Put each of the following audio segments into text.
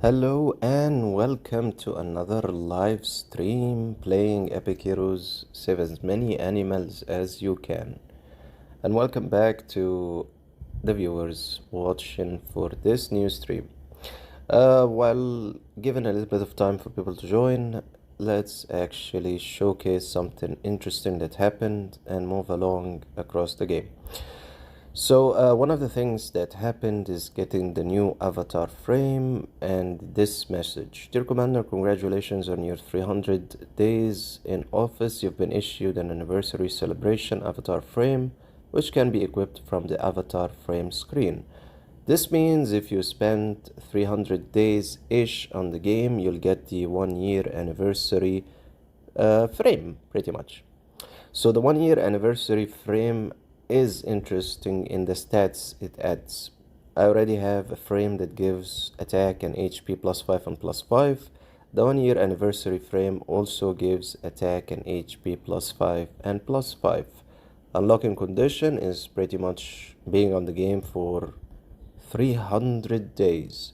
Hello and welcome to another live stream playing Epic Heroes. Save as many animals as you can. And welcome back to the viewers watching for this new stream. While given a little bit of time for people to join, let's actually showcase something interesting that happened and move along across the game. So one of the things that happened is getting the new avatar frame and this message. Dear Commander, congratulations on your 300 days in office. You've been issued an anniversary celebration avatar frame, which can be equipped from the avatar frame screen. This means if you spend 300 days-ish on the game, you'll get the 1-year anniversary frame, pretty much. So the 1-year anniversary frame is interesting in the stats it adds. I already have a frame that gives attack and HP +5 and +5. The 1-year anniversary frame also gives attack and HP +5 and +5. Unlocking condition is pretty much being on the game for 300 days.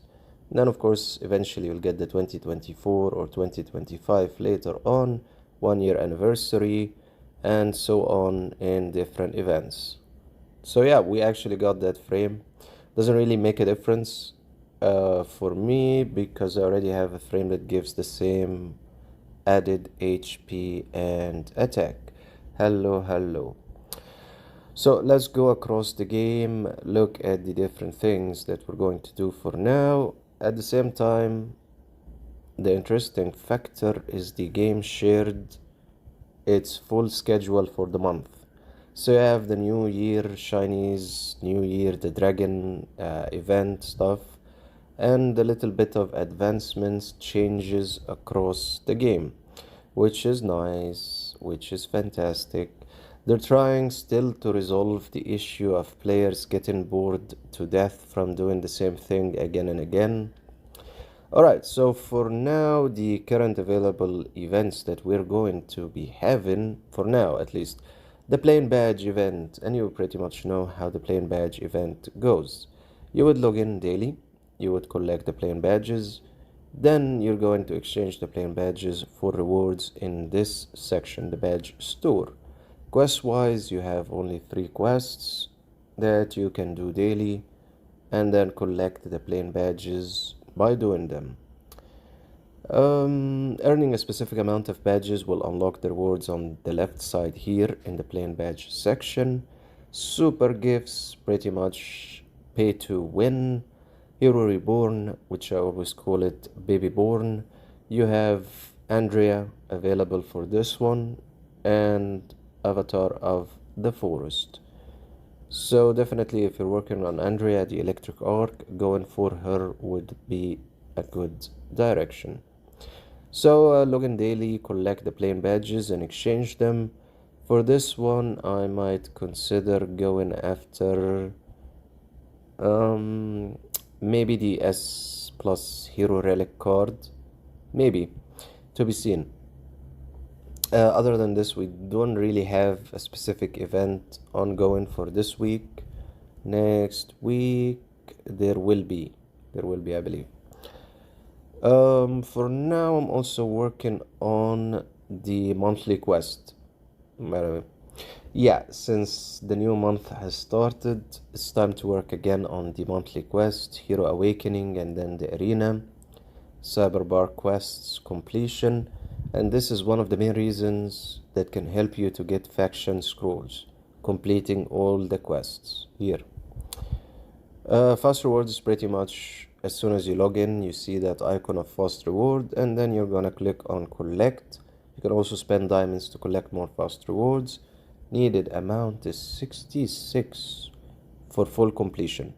Then of course eventually you'll get the 2024 or 2025 later on, 1-year anniversary, and so on in different events. So yeah, we actually got that frame. Doesn't really make a difference for me because I already have a frame that gives the same added HP and attack. Hello. So let's go across the game, look at the different things that we're going to do for now. At the same time, the interesting factor is the game shared its full schedule for the month. So you have the New Year, Chinese New Year, the Dragon event stuff, and a little bit of advancements, changes across the game, which is nice, which is fantastic. They're trying still to resolve the issue of players getting bored to death from doing the same thing again and again. Alright, so for now, the current available events that we're going to be having, for now at least, the plain badge event, and you pretty much know how the plain badge event goes. You would log in daily, you would collect the plain badges, then you're going to exchange the plain badges for rewards in this section, the badge store. Quest-wise, you have only 3 quests that you can do daily, and then collect the plain badges by doing them. Earning a specific amount of badges will unlock the rewards on the left side here in the plain badge section. Super gifts, pretty much pay to win. Hero Reborn, which I always call it Baby Born. You have Andrea available for this one, and Avatar of the Forest. So definitely if you're working on Andrea, the electric arc, going for her would be a good direction. So log in daily, collect the plain badges and exchange them. For this one, I might consider going after maybe the S plus hero relic card. Maybe, to be seen. Other than this, we don't really have a specific event ongoing for this week. Next week, there will be, I believe. For now, I'm also working on the monthly quest. Yeah, since the new month has started, it's time to work again on the monthly quest, Hero Awakening, and then the Arena, Cyberbar quests completion. And this is one of the main reasons that can help you to get faction scrolls, completing all the quests here. Fast reward is pretty much as soon as you log in, you see that icon of fast reward, and then you're gonna click on collect. You can also spend diamonds to collect more fast rewards. Needed amount is 66 for full completion.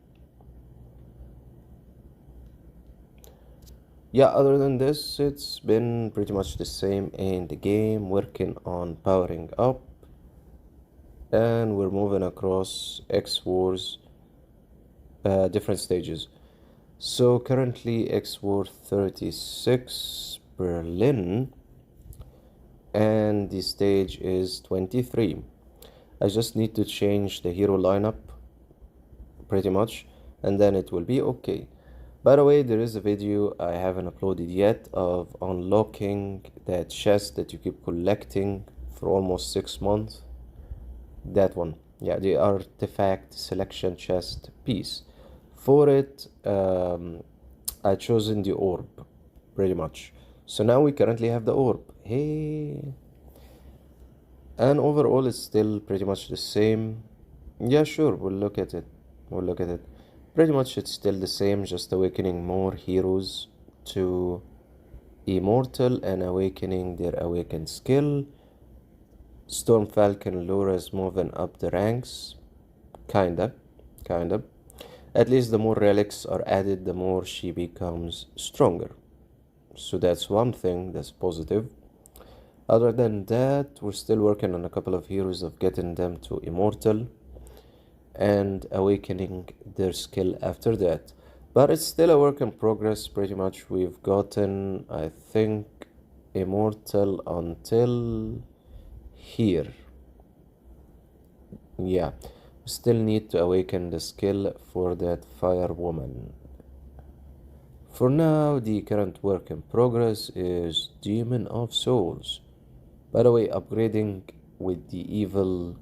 Yeah, other than this, it's been pretty much the same in the game, working on powering up, and we're moving across xwars, different stages. So currently xwar 36 Berlin, and the stage is 23. I just need to change the hero lineup pretty much, and then it will be okay. By the way, there is a video I haven't uploaded yet of unlocking that chest that you keep collecting for almost 6 months. That one. Yeah, the artifact selection chest piece. For it, I chosen the orb, pretty much. So now we currently have the orb. Hey. And overall, it's still pretty much the same. Yeah, sure, we'll look at it. We'll look at it. Pretty much it's still the same, just awakening more heroes to immortal and awakening their awakened skill. Storm Falcon Laura's moving up the ranks. Kinda. Kinda. At least the more relics are added, the more she becomes stronger. So that's one thing that's positive. Other than that, we're still working on a couple of heroes of getting them to immortal and awakening their skill after that. But it's still a work in progress, pretty much. We've gotten, I think, immortal until here. Yeah, we still need to awaken the skill for that fire woman. For now, the current work in progress is Demon of Souls. By the way, upgrading with the evil,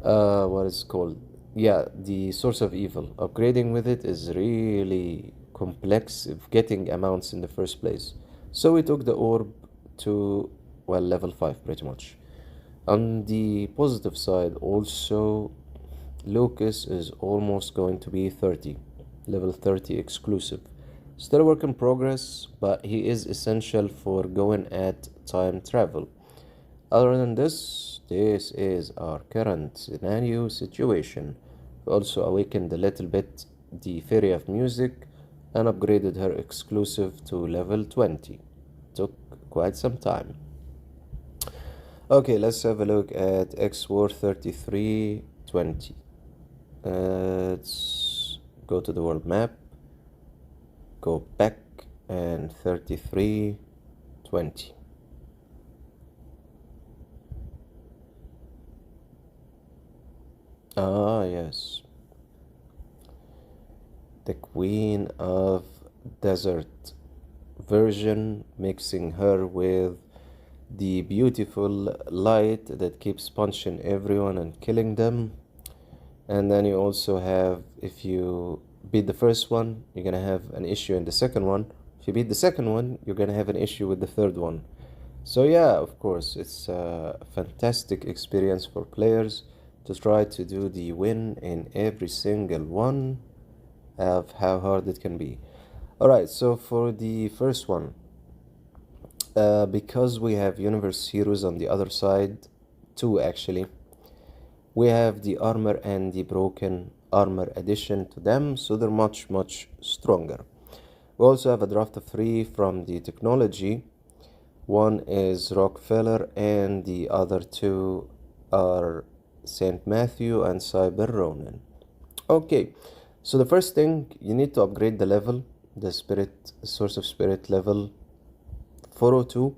what is it called? Yeah, the source of evil. Upgrading with it is really complex of getting amounts in the first place. So we took the orb to, well, level 5 pretty much. On the positive side, also, Lucas is almost going to be 30, level 30 exclusive. Still a work in progress, but he is essential for going at time travel. Other than this is our current scenario situation. We also awakened a little bit the Fairy of Music and upgraded her exclusive to level 20. Took quite some time. Okay, let's have a look at xwar 3320. Let's go to the world map, go back, and 3320. Ah, yes. The Queen of Desert version, mixing her with the beautiful light that keeps punching everyone and killing them. And then you also have, if you beat the first one, you're gonna have an issue in the second one. If you beat the second one, you're gonna have an issue with the third one. So yeah, of course, it's a fantastic experience for players to try to do the win in every single one of how hard it can be. Alright, so for the first one, because we have universe heroes on the other side, two actually, we have the armor and the broken armor addition to them, so they're much stronger. We also have a draft of 3 from the technology. One is Rockefeller and the other 2 are St. Matthew and Cyber Ronin. Okay, so the first thing, you need to upgrade the level, the spirit, source of spirit level 402,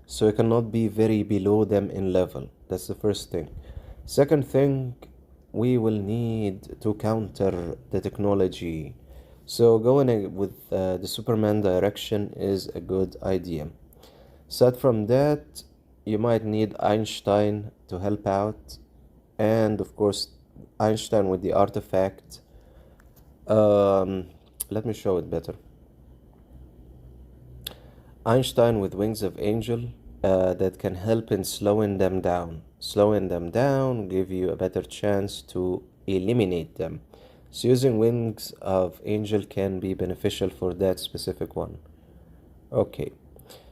so you cannot be very below them in level. That's the first thing. Second thing, we will need to counter the technology. So going with the Superman direction is a good idea. Aside from that, you might need Einstein to help out. And of course, Einstein with the artifact. Let me show it better. Einstein with Wings of Angel that can help in slowing them down. Slowing them down give you a better chance to eliminate them. So using Wings of Angel can be beneficial for that specific one. Okay,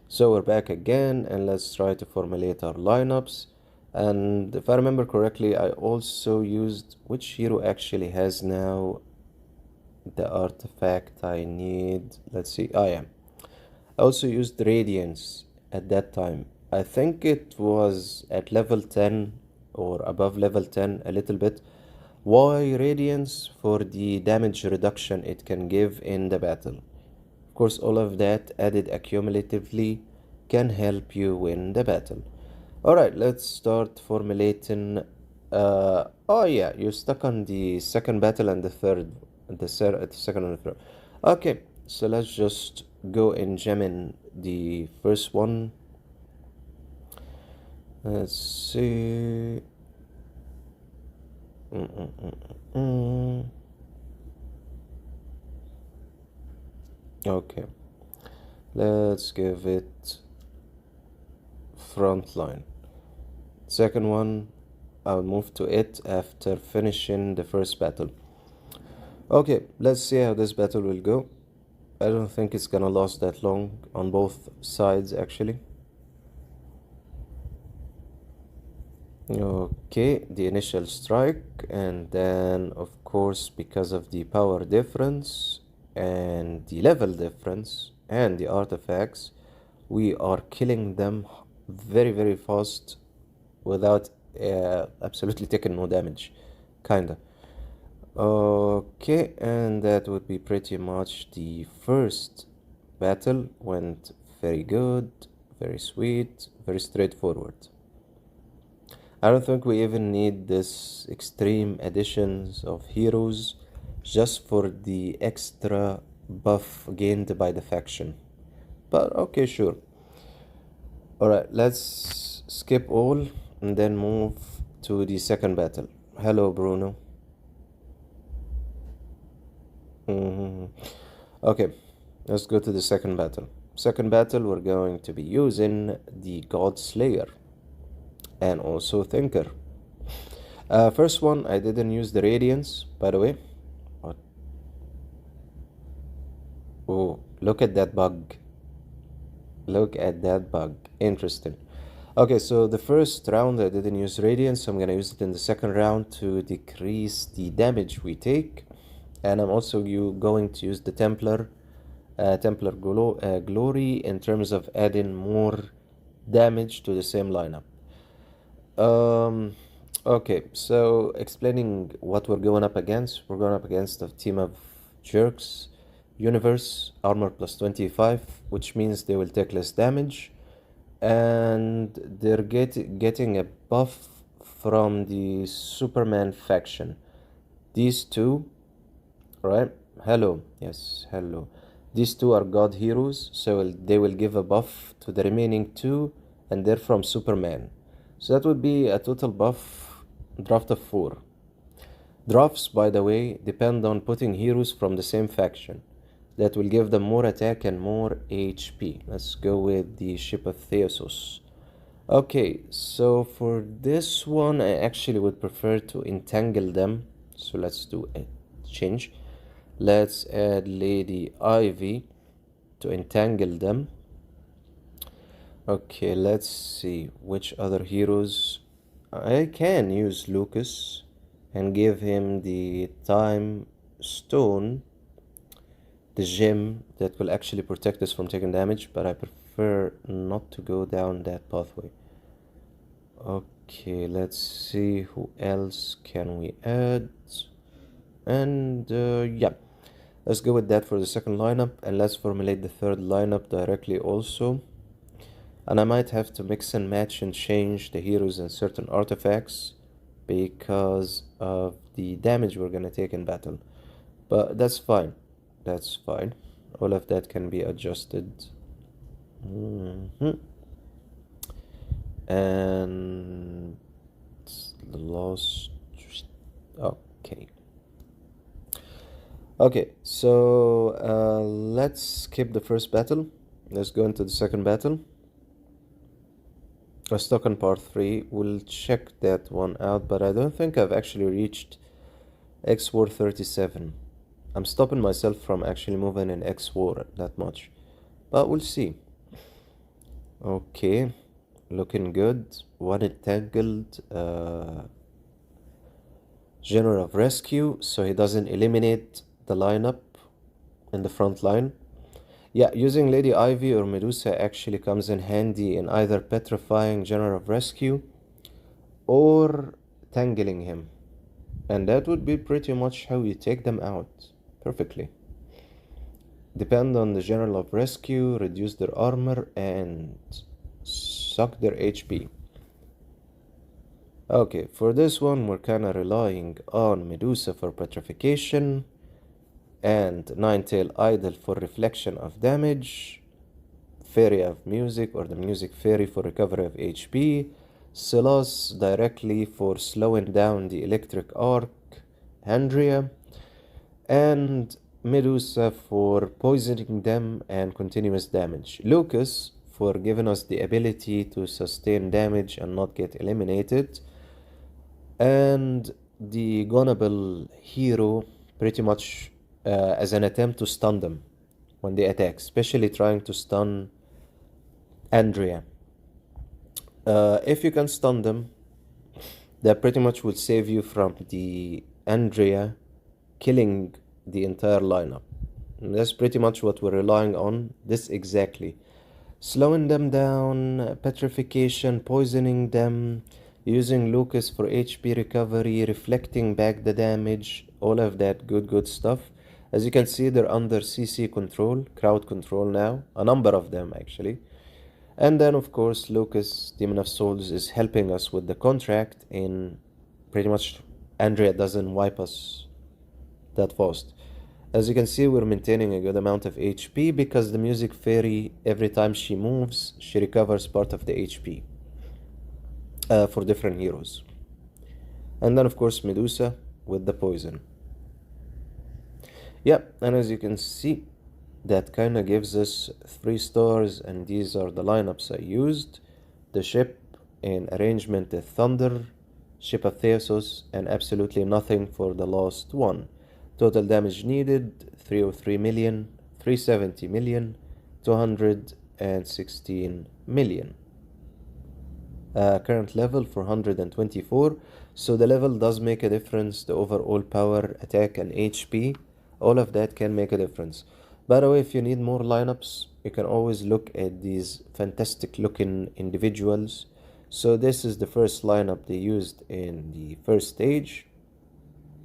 so we're back again and let's try to formulate our lineups. And if I remember correctly, I also used, which hero actually has now the artifact I need? Let's see, yeah. I also used Radiance at that time. I think it was at level 10 or above level 10 a little bit. Why Radiance? For the damage reduction it can give in the battle. Of course, all of that added accumulatively can help you win the battle. Alright, let's start formulating. Oh yeah, you're stuck on the second battle and the third, the second and the third. Okay, so let's just go and gem in the first one. Let's see. Okay, let's give it front line. Second one, I'll move to it after finishing the first battle. Okay, let's see how this battle will go. I don't think it's gonna last that long on both sides actually. Okay, the initial strike, and then of course because of the power difference and the level difference and the artifacts, we are killing them very fast without absolutely taking no damage, kinda. Okay, and that would be pretty much the first battle. Went very good, very sweet, very straightforward. I don't think we even need this extreme additions of heroes just for the extra buff gained by the faction. But okay, sure. Alright, let's skip all and then move to the second battle. Hello, Bruno. Okay, let's go to the second battle. Second battle, we're going to be using the God Slayer and also Thinker. First one, I didn't use the Radiance, by the way. What? Oh, look at that bug. Look at that bug. Interesting. Okay, so the first round I didn't use Radiance, so I'm gonna use it in the second round to decrease the damage we take. And I'm also going to use the Templar Glory in terms of adding more damage to the same lineup. Okay, so explaining what we're going up against. We're going up against a team of jerks. Universe, armor plus 25, which means they will take less damage. And they're getting a buff from the Superman faction. These two, right? Hello, yes, hello. These two are god heroes, so they will give a buff to the remaining two, and they're from Superman. So that would be a total buff draft of 4. Drafts, by the way, depend on putting heroes from the same faction. That will give them more attack and more HP. Let's go with the Ship of Theosos. Okay, so for this one, I actually would prefer to entangle them. So let's do a change. Let's add Lady Ivy to entangle them. Okay, let's see which other heroes. I can use Lucas and give him the time stone, the gem that will actually protect us from taking damage, but I prefer not to go down that pathway. Okay, let's see who else can we add. And yeah, let's go with that for the second lineup, and let's formulate the third lineup directly also. And I might have to mix and match and change the heroes and certain artifacts because of the damage we're gonna take in battle. But that's fine. That's fine. All of that can be adjusted. And the lost. Okay. Okay, so let's skip the first battle. Let's go into the second battle. We're stuck on part 3. We'll check that one out, but I don't think I've actually reached xwar 37. I'm stopping myself from actually moving in xwar that much, but we'll see. Okay, looking good. One entangled General of Rescue, so he doesn't eliminate the lineup in the front line. Yeah, using Lady Ivy or Medusa actually comes in handy in either petrifying General of Rescue or tangling him. And that would be pretty much how you take them out perfectly. Depend on the General of Rescue, reduce their armor, and suck their HP. Okay, for this one, we're kinda relying on Medusa for petrification and Ninetail Idol for reflection of damage, Fairy of Music or the Music Fairy for recovery of HP, Silas directly for slowing down the electric arc, Andrea, and Medusa for poisoning them and continuous damage. Lucas for giving us the ability to sustain damage and not get eliminated. And the Gonable hero pretty much as an attempt to stun them when they attack, especially trying to stun Andrea. If you can stun them, that pretty much will save you from the Andrea killing the entire lineup. And that's pretty much what we're relying on, this exactly. Slowing them down, petrification, poisoning them, using Lucas for HP recovery, reflecting back the damage, all of that good stuff. As you can see, they're under CC control, crowd control now, a number of them actually. And then of course Lucas, Demon of Souls, is helping us with the contract in pretty much Andrea doesn't wipe us that fast. As you can see, we're maintaining a good amount of HP because the Music Fairy, every time she moves, she recovers part of the HP for different heroes. And then of course Medusa with the poison. Yep, and as you can see, that kind of gives us 3 stars, and these are the lineups I used. The ship in arrangement is Thunder, Ship of Theosos, and absolutely nothing for the last one. Total damage needed 303 million, 370 million, 216 million. Current level 424, so the level does make a difference. The overall power, attack, and HP, all of that can make a difference. By the way, if you need more lineups, you can always look at these fantastic looking individuals. So this is the first lineup they used in the first stage,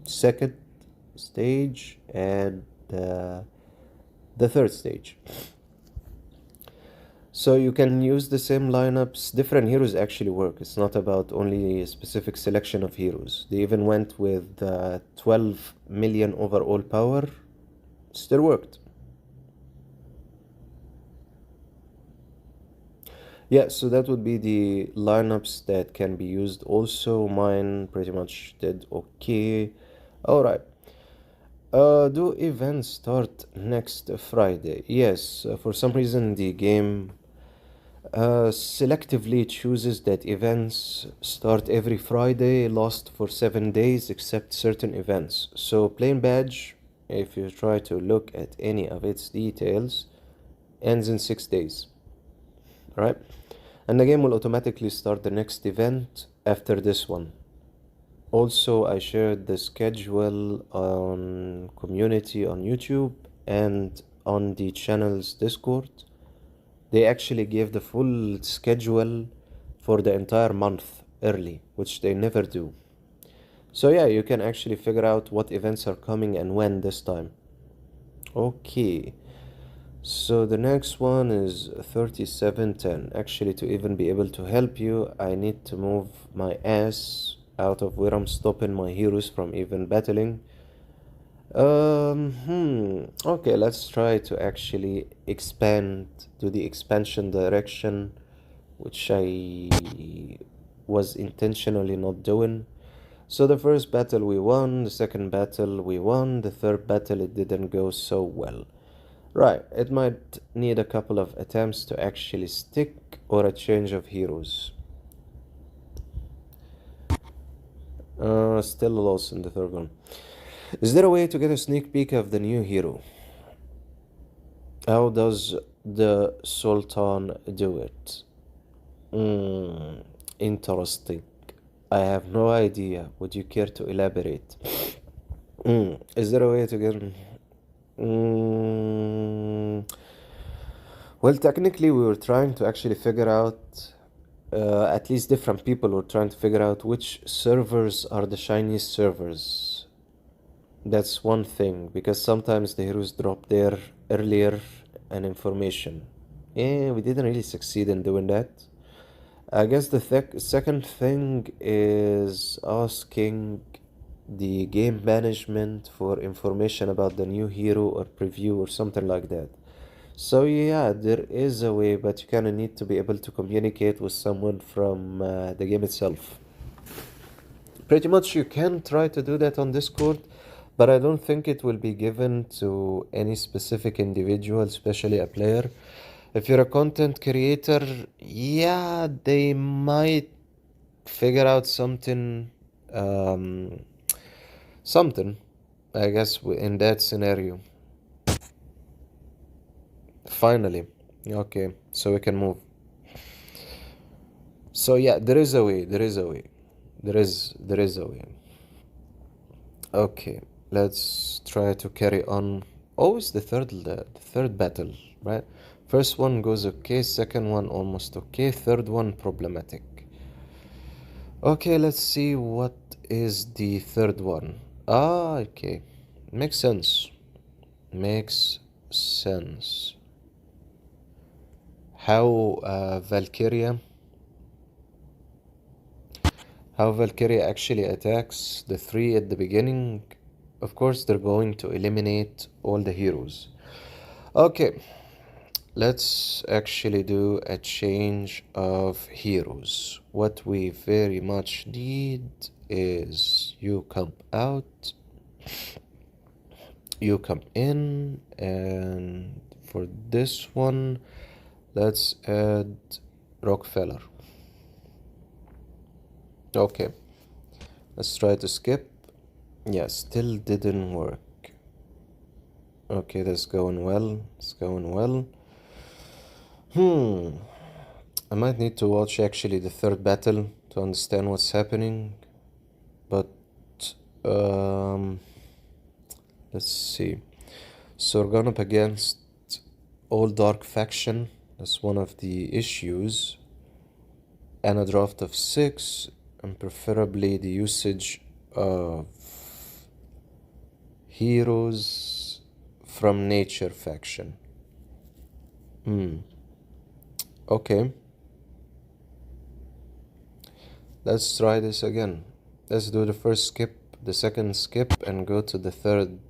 second stage, and the third stage. So you can use the same lineups. Different heroes actually work. It's not about only a specific selection of heroes. They even went with 12 million overall power. Still worked. Yeah, so that would be the lineups that can be used. Also, mine pretty much did okay. Alright. Do events start next Friday? Yes, for some reason the game selectively chooses that events start every Friday, last for 7 days, except certain events. So Plain Badge, if you try to look at any of its details, ends in 6 days. Alright? And the game will automatically start the next event after this one. Also, I shared the schedule on community on YouTube and on the channel's Discord. They actually gave the full schedule for the entire month early, which they never do. So yeah, you can actually figure out what events are coming and when this time. Okay. So the next one is 3710. Actually, to even be able to help you, I need to move my ass out of where I'm stopping my heroes from even battling. Okay, let's try to actually expand to the expansion direction, which I was intentionally not doing. So the first battle we won, the second battle we won, the third battle it didn't go so well. Right, it might need a couple of attempts to actually stick, or a change of heroes. Still a loss in the third one. Is there a way to get a sneak peek of the new hero? How does the Sultan do it? Interesting. I have no idea. Would you care to elaborate? Is there a way to get... Well, technically we were trying to actually figure out, at least different people were trying to figure out which servers are the shiniest servers. That's one thing, because sometimes the heroes drop there earlier and information. Yeah, we didn't really succeed in doing that. I guess the second thing is asking the game management for information about the new hero or preview or something like that. So yeah, there is a way, but you kind of need to be able to communicate with someone from the game itself. Pretty much you can try to do that on Discord, but I don't think it will be given to any specific individual, especially a player. If you're a content creator, yeah, they might figure out um, something, I guess, in that scenario. Finally, okay, so we can move. So yeah, there is a way. There is a way. There is a way. Okay, let's try to carry on. Always the third battle, right? First one goes okay, second one almost okay, third one problematic. Okay, let's see what is the third one. Ah, okay. Makes sense. Makes sense. How Valkyria actually attacks the three at the beginning. Of course, they're going to eliminate all the heroes. Okay, let's actually do a change of heroes. What we very much need is you come out, you come in, and for this one, let's add Rockefeller. Okay, let's try to skip. Yeah, still didn't work. Okay, that's going well. It's going well. I might need to watch actually the third battle to understand what's happening. But um, let's see. So we're going up against all dark faction. That's one of the issues. And a draft of 6, and preferably the usage of heroes from nature faction. Okay. Let's try this again. Let's do the first skip, the second skip, and go to the third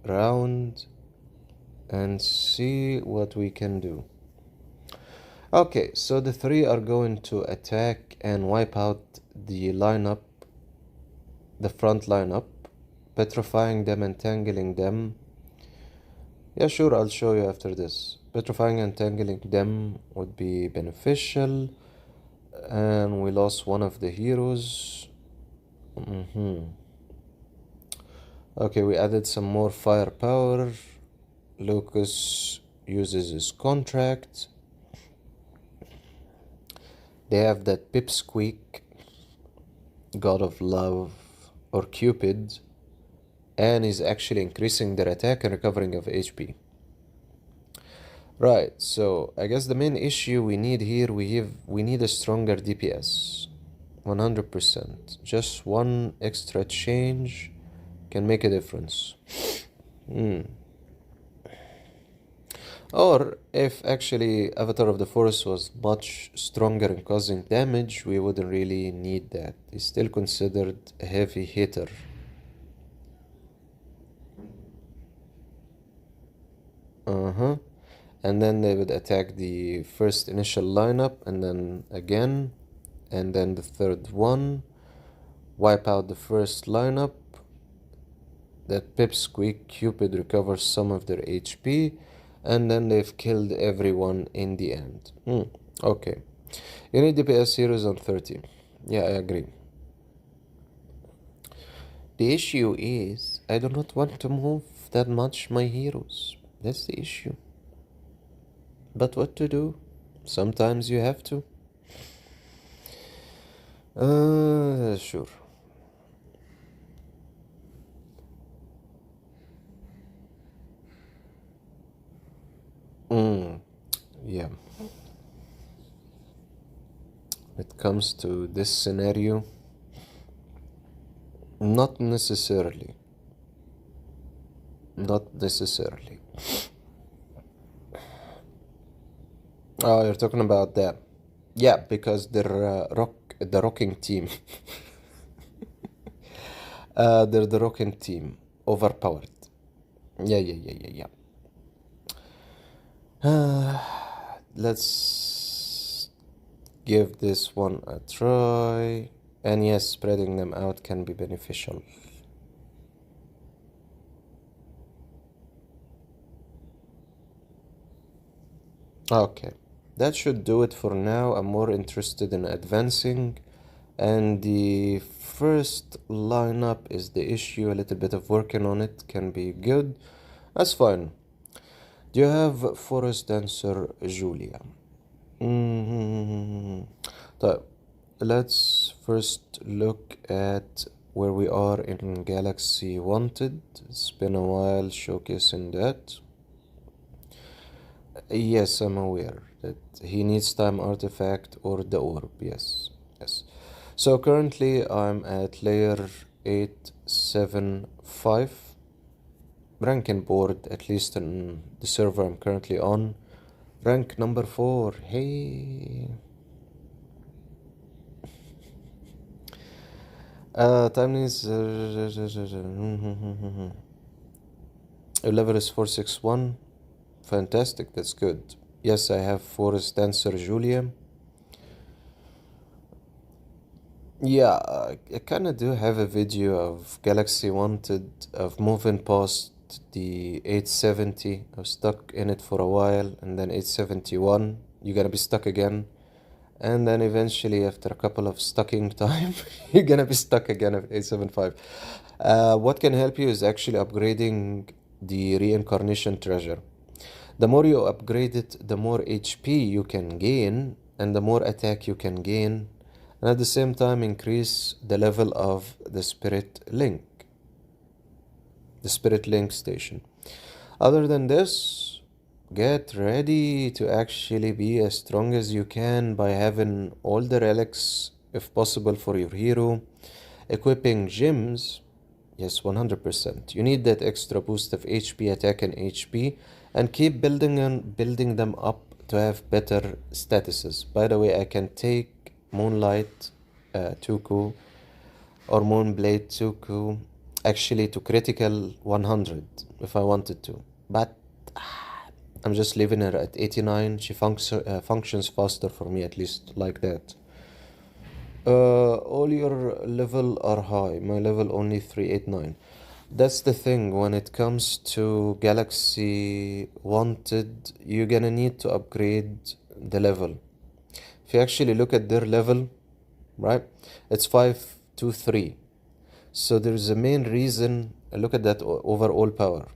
round and see what we can do. Okay, so the three are going to attack and wipe out the lineup, the front lineup, petrifying them, entangling them. Yeah, sure, I'll show you after this. Petrifying and entangling them would be beneficial. And we lost one of the heroes. Okay, we added some more firepower. Lucas uses his contract. They have that pipsqueak, god of love, or Cupid, and is actually increasing their attack and recovering of HP. Right, so I guess the main issue we need here, we need a stronger DPS. 100%. Just one extra change can make a difference. Or if actually Avatar of the Forest was much stronger in causing damage, we wouldn't really need that. It's still considered a heavy hitter. And then they would attack the first initial lineup, and then again, and then the third one, wipe out the first lineup. That pipsqueak Cupid recovers some of their HP, and then they've killed everyone in the end. Okay. You need DPS heroes on 30. Yeah, I agree. The issue is, I do not want to move that much my heroes. That's the issue. But what to do? Sometimes you have to. Sure. Yeah. When it comes to this scenario, not necessarily. Not necessarily. Oh, you're talking about that. Yeah, because they're the rocking team. They're the Rocket team. Overpowered. Yeah. Let's give this one a try. And yes, spreading them out can be beneficial. Okay, that should do it for now. I'm more interested in advancing. And the first lineup is the issue. A little bit of working on it can be good. That's fine. Do you have Forest Dancer Julia? طيب, let's first look at where we are in Galaxy Wanted. It's been a while showcasing that. Yes, I'm aware that he needs time artifact or the orb. Yes. So currently I'm at layer 875. Ranking board, at least in the server I'm currently on. Rank number 4. Hey. Time needs. Your level is 461. Fantastic, that's good. Yes, I have Forest Dancer Julia. Yeah, I kinda do have a video of Galaxy Wanted of moving past the 870. I was stuck in it for a while, and then 871. You're gonna be stuck again. And then eventually, after a couple of stucking time, you're gonna be stuck again at 875. What can help you is actually upgrading the Reincarnation treasure. The more you upgrade it, the more HP you can gain, and the more attack you can gain, and at the same time increase the level of the Spirit Link station. Other than this, get ready to actually be as strong as you can by having all the relics, if possible, for your hero, equipping gems. Yes, 100%. You need that extra boost of HP, attack, and HP, and keep building them up to have better statuses. By the way, I can take Moonlight Toku or Moonblade Toku actually to critical 100 if I wanted to, but I'm just leaving her at 89. She functions faster for me, at least like that. All your level are high. My level only 389. That's the thing, when it comes to Galaxy Wanted, you're gonna need to upgrade the level. If you actually look at their level, right, it's 523. So there's a main reason. Look at that overall power,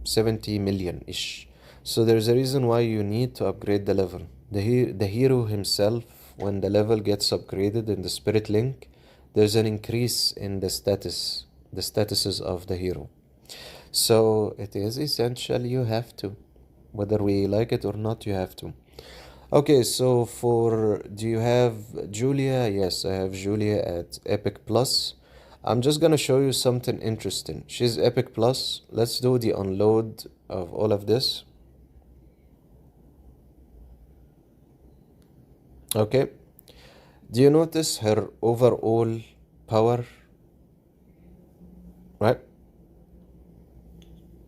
70 million ish. So there's a reason why you need to upgrade the level. The hero himself, when the level gets upgraded in the Spirit Link, there's an increase in the statuses of the hero. So it is essential, you have to. Whether we like it or not, you have to. Okay, so do you have Julia? Yes, I have Julia at Epic Plus. I'm just gonna show you something interesting. She's Epic Plus. Let's do the unload of all of this. Okay. Do you notice her overall power? Right?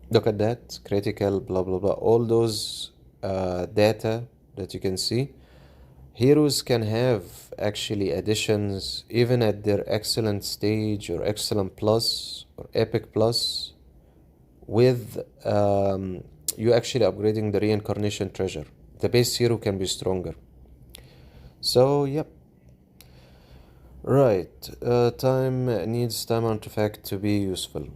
Look at that. Critical, blah, blah, blah. All those data that you can see. Heroes can have actually additions even at their excellent stage or excellent plus or epic plus with you actually upgrading the reincarnation treasure. The base hero can be stronger. So, yep. Right. Time needs time artifact to be useful.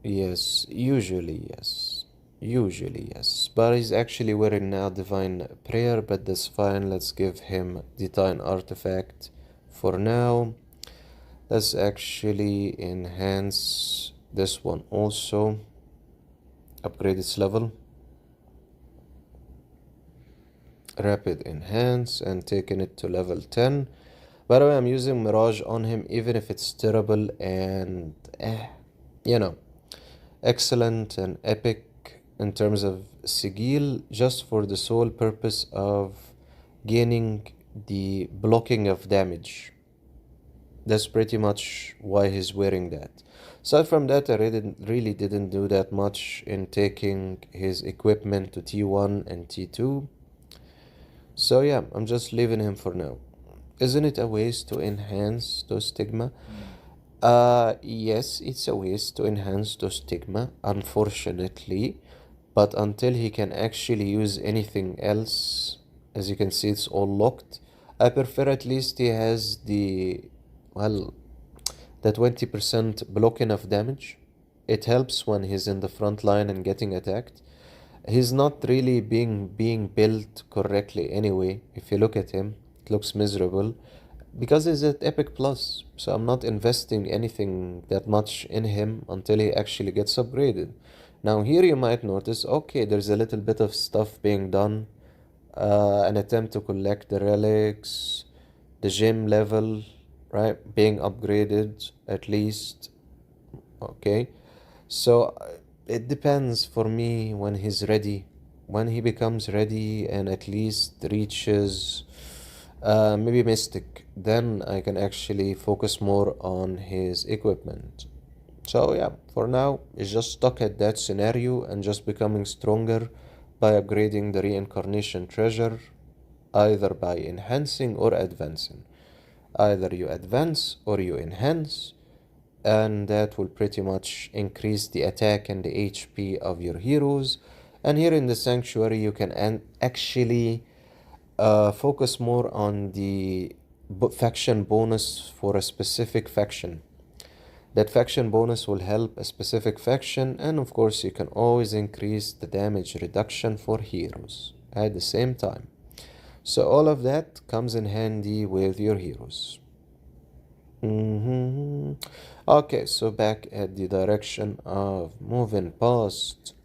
Yes, usually yes. Usually, yes. But he's actually wearing now Divine Prayer, but that's fine. Let's give him the Divine Artifact for now. Let's actually enhance this one also. Upgrade its level. Rapid Enhance and taking it to level 10. By the way, I'm using Mirage on him even if it's terrible and excellent and epic in terms of Sigil, just for the sole purpose of gaining the blocking of damage. That's pretty much why he's wearing that. Aside from that, I really didn't do that much in taking his equipment to T1 and T2. So yeah, I'm just leaving him for now. Isn't it a waste to enhance those stigma? Yes, it's a waste to enhance those stigma, unfortunately. But until he can actually use anything else, as you can see, it's all locked. I prefer at least he has well, the 20% blocking of damage. It helps when he's in the front line and getting attacked. He's not really being built correctly anyway. If you look at him, it looks miserable because he's at Epic Plus. So I'm not investing anything that much in him until he actually gets upgraded. Now here you might notice, okay, there's a little bit of stuff being done. An attempt to collect the relics, the gym level, right, being upgraded at least. Okay, so it depends for me when he's ready. When he becomes ready and at least reaches maybe Mystic, then I can actually focus more on his equipment. So yeah, for now, it's just stuck at that scenario and just becoming stronger by upgrading the Reincarnation treasure, either by enhancing or advancing. Either you advance or you enhance, and that will pretty much increase the attack and the HP of your heroes. And here in the Sanctuary, you can actually focus more on the faction bonus for a specific faction. That faction bonus will help a specific faction, and of course you can always increase the damage reduction for heroes at the same time. So all of that comes in handy with your heroes. Okay, so back at the direction of moving past.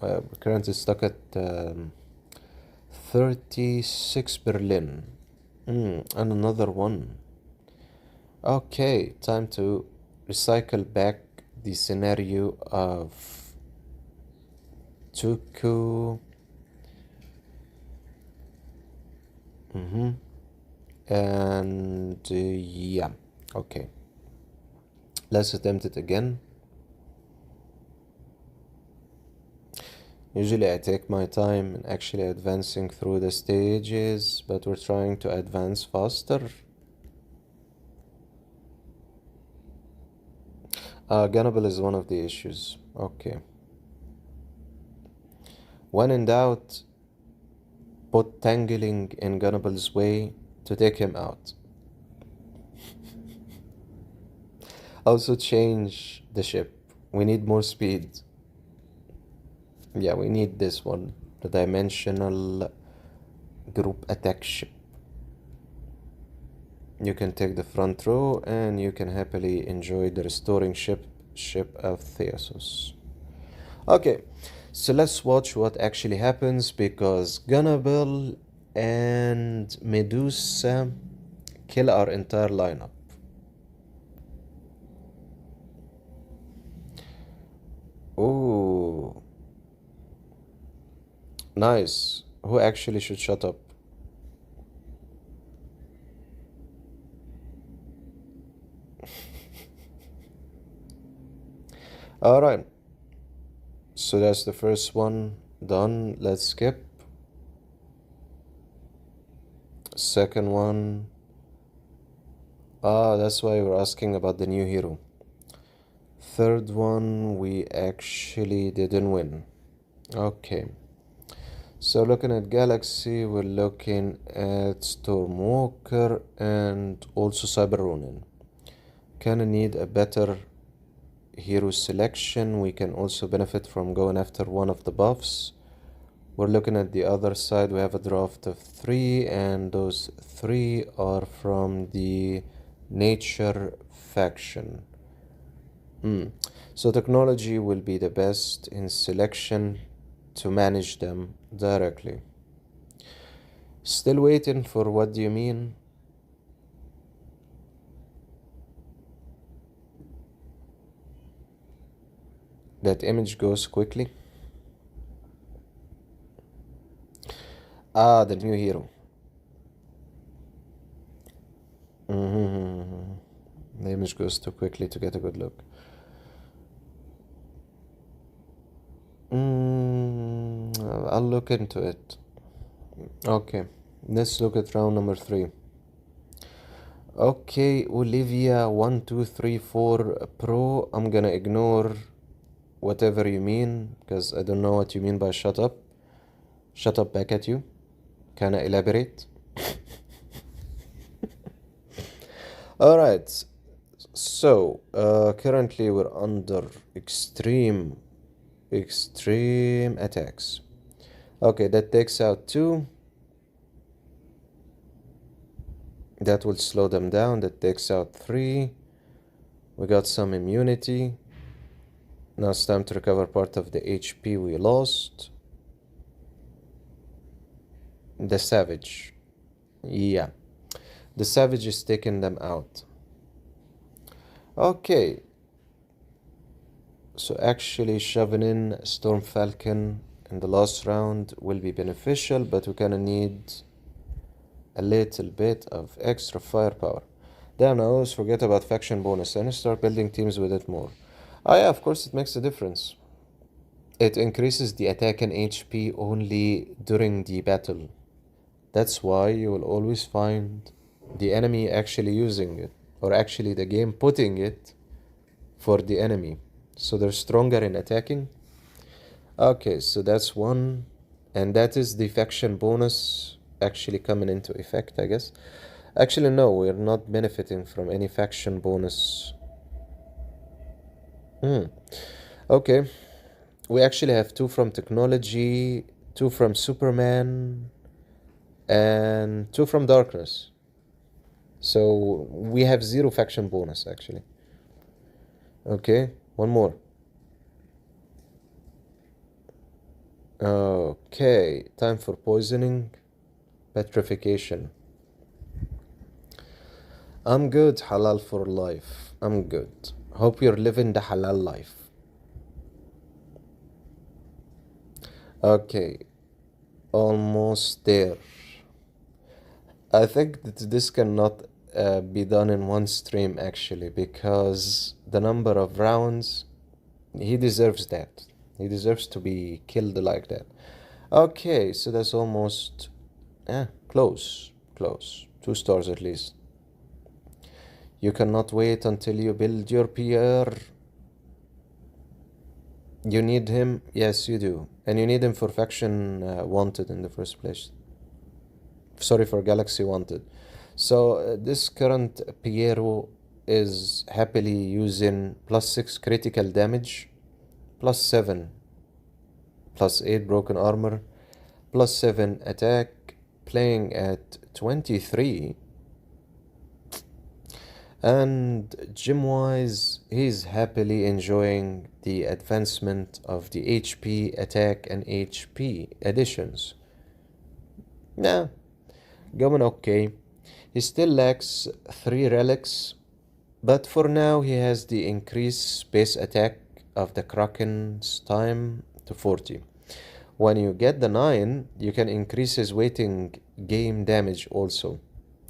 We're currently stuck at 36 Berlin. And another one. Okay, time to recycle back the scenario of Toku. And yeah, okay. Let's attempt it again. Usually I take my time in actually advancing through the stages, but we're trying to advance faster. Gunnable is one of the issues. Okay. When in doubt, put Tangling in Gunnable's way to take him out. Also change the ship. We need more speed. Yeah, we need this one. The dimensional group attack ship. You can take the front row and you can happily enjoy the restoring ship of Theosos. Okay, so let's watch what actually happens, because Gunnable and Medusa kill our entire lineup. Ooh. Nice. Who actually should shut up? Alright. So that's the first one done. Let's skip. Second one. That's why we're asking about the new hero. Third one, we actually didn't win. Okay. So looking at Galaxy, we're looking at Stormwalker and also Cyber Ronin. Kinda need a better hero selection. We can also benefit from going after one of the buffs. We're looking at the other side. We have a draft of 3, and those 3 are from the Nature faction. So technology will be the best in selection to manage them directly. Still waiting for what do you mean? That image goes quickly. The new hero. damage goes too quickly to get a good look. I'll look into it. Okay, let's look at round number 3. Okay, Olivia 1234 Pro. I'm gonna ignore whatever you mean because I don't know what you mean by shut up. Shut up back at you. Can I elaborate? Alright, so currently we're under extreme attacks. Okay, that takes out 2. That will slow them down. That takes out 3. We got some immunity. Now it's time to recover part of the HP we lost. The Savage. Yeah. The Savage is taking them out. Okay. So actually shoving in Storm Falcon in the last round will be beneficial, but we kinda need a little bit of extra firepower. Damn, I always forget about faction bonus. I need to start building teams with it more. Oh yeah, of course it makes a difference. It increases the attack and HP only during the battle. That's why you will always find the enemy actually using it, or actually the game putting it for the enemy. So they're stronger in attacking. Okay, so that's 1. And that is the faction bonus actually coming into effect, I guess. Actually, no, we're not benefiting from any faction bonus. Okay. We actually have 2 from technology, 2 from Superman, and 2 from darkness. So we have 0 faction bonus actually. Okay, 1 more. Okay, time for poisoning, petrification. I'm good, halal for life. I'm good. Hope you're living the halal life. Okay, almost there. I think that this cannot be done in one stream actually, because the number of rounds, he deserves that. He deserves to be killed like that. Okay, so that's almost close. 2 stars at least. You cannot wait until you build your PR. You need him? Yes, you do. And you need him for faction wanted in the first place. Sorry, for Galaxy wanted. So this current Piero is happily using +6 critical damage, +7, +8 broken armor, +7 attack, playing at 23. And gym-wise, he's happily enjoying the advancement of the HP, attack, and HP additions. Nah, going okay. He still lacks 3 relics, but for now he has the increased base attack of the Kraken's time to 40. When you get the 9, you can increase his waiting game damage also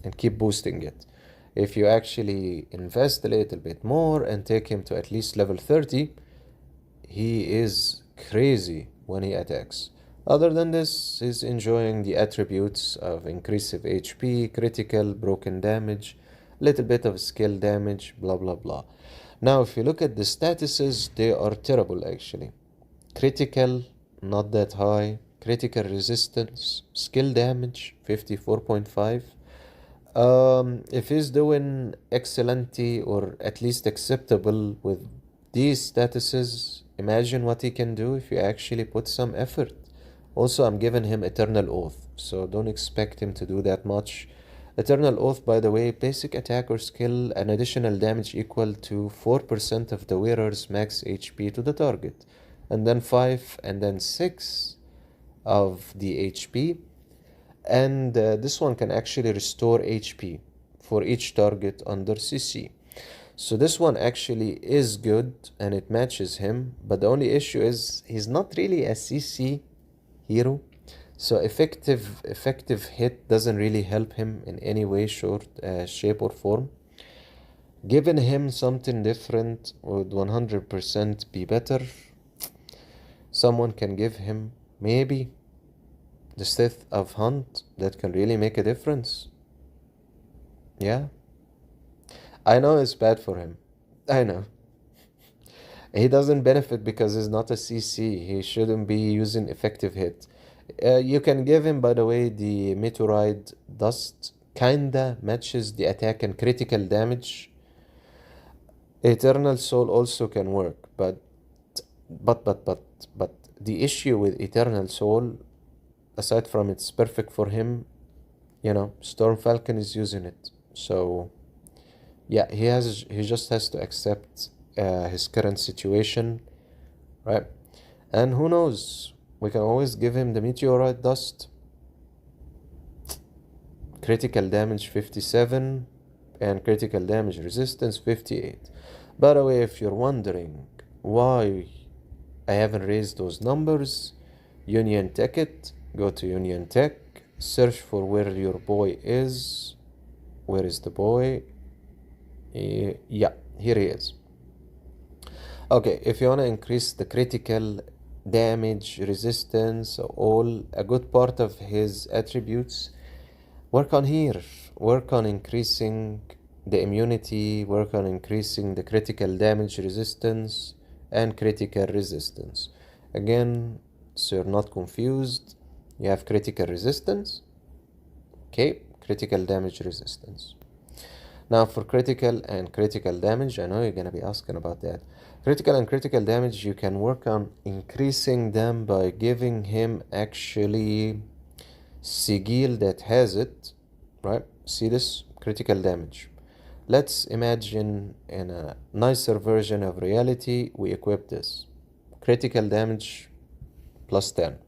and keep boosting it. If you actually invest a little bit more and take him to at least level 30, he is crazy when he attacks. Other than this, he's enjoying the attributes of increasive HP, critical, broken damage, little bit of skill damage, blah blah blah. Now if you look at the statuses, they are terrible actually. Critical, not that high. Critical resistance, skill damage, 54.5. If he's doing excellently or at least acceptable with these statuses, imagine what he can do if you actually put some effort. Also, I'm giving him Eternal Oath, so don't expect him to do that much. Eternal Oath, by the way, basic attack or skill, an additional damage equal to 4% of the wearer's max HP to the target, and then 5 and then 6 of the HP. And this one can actually restore HP for each target under CC. So this one actually is good and it matches him, but the only issue is he's not really a CC hero, so effective hit doesn't really help him in any way, shape or form. Giving him something different would 100% be better. Someone can give him maybe the Sith of Hunt that can really make a difference. Yeah. I know it's bad for him. I know. He doesn't benefit because he's not a CC. He shouldn't be using effective hit. You can give him, by the way, the Meteorite Dust. Kinda matches the attack and critical damage. Eternal Soul also can work, but the issue with Eternal Soul, aside from it's perfect for him, Storm Falcon is using it. So yeah, he just has to accept his current situation, right? And who knows? We can always give him the Meteorite Dust. Critical damage 57 and critical damage resistance 58. By the way, if you're wondering why I haven't raised those numbers, Union Tech it, go to Union Tech, search for where your boy is. Where is the boy? Yeah, here he is. Okay, if you want to increase the critical damage, resistance, a good part of his attributes, work on here. Work on increasing the immunity, work on increasing the critical damage resistance and critical resistance. Again, so you're not confused, you have critical resistance, okay, critical damage resistance. Now for critical and critical damage, I know you're gonna be asking about that. Critical and critical damage, you can work on increasing them by giving him actually sigil that has it, right? See this? Critical damage. Let's imagine in a nicer version of reality, we equip this. Critical damage plus 10.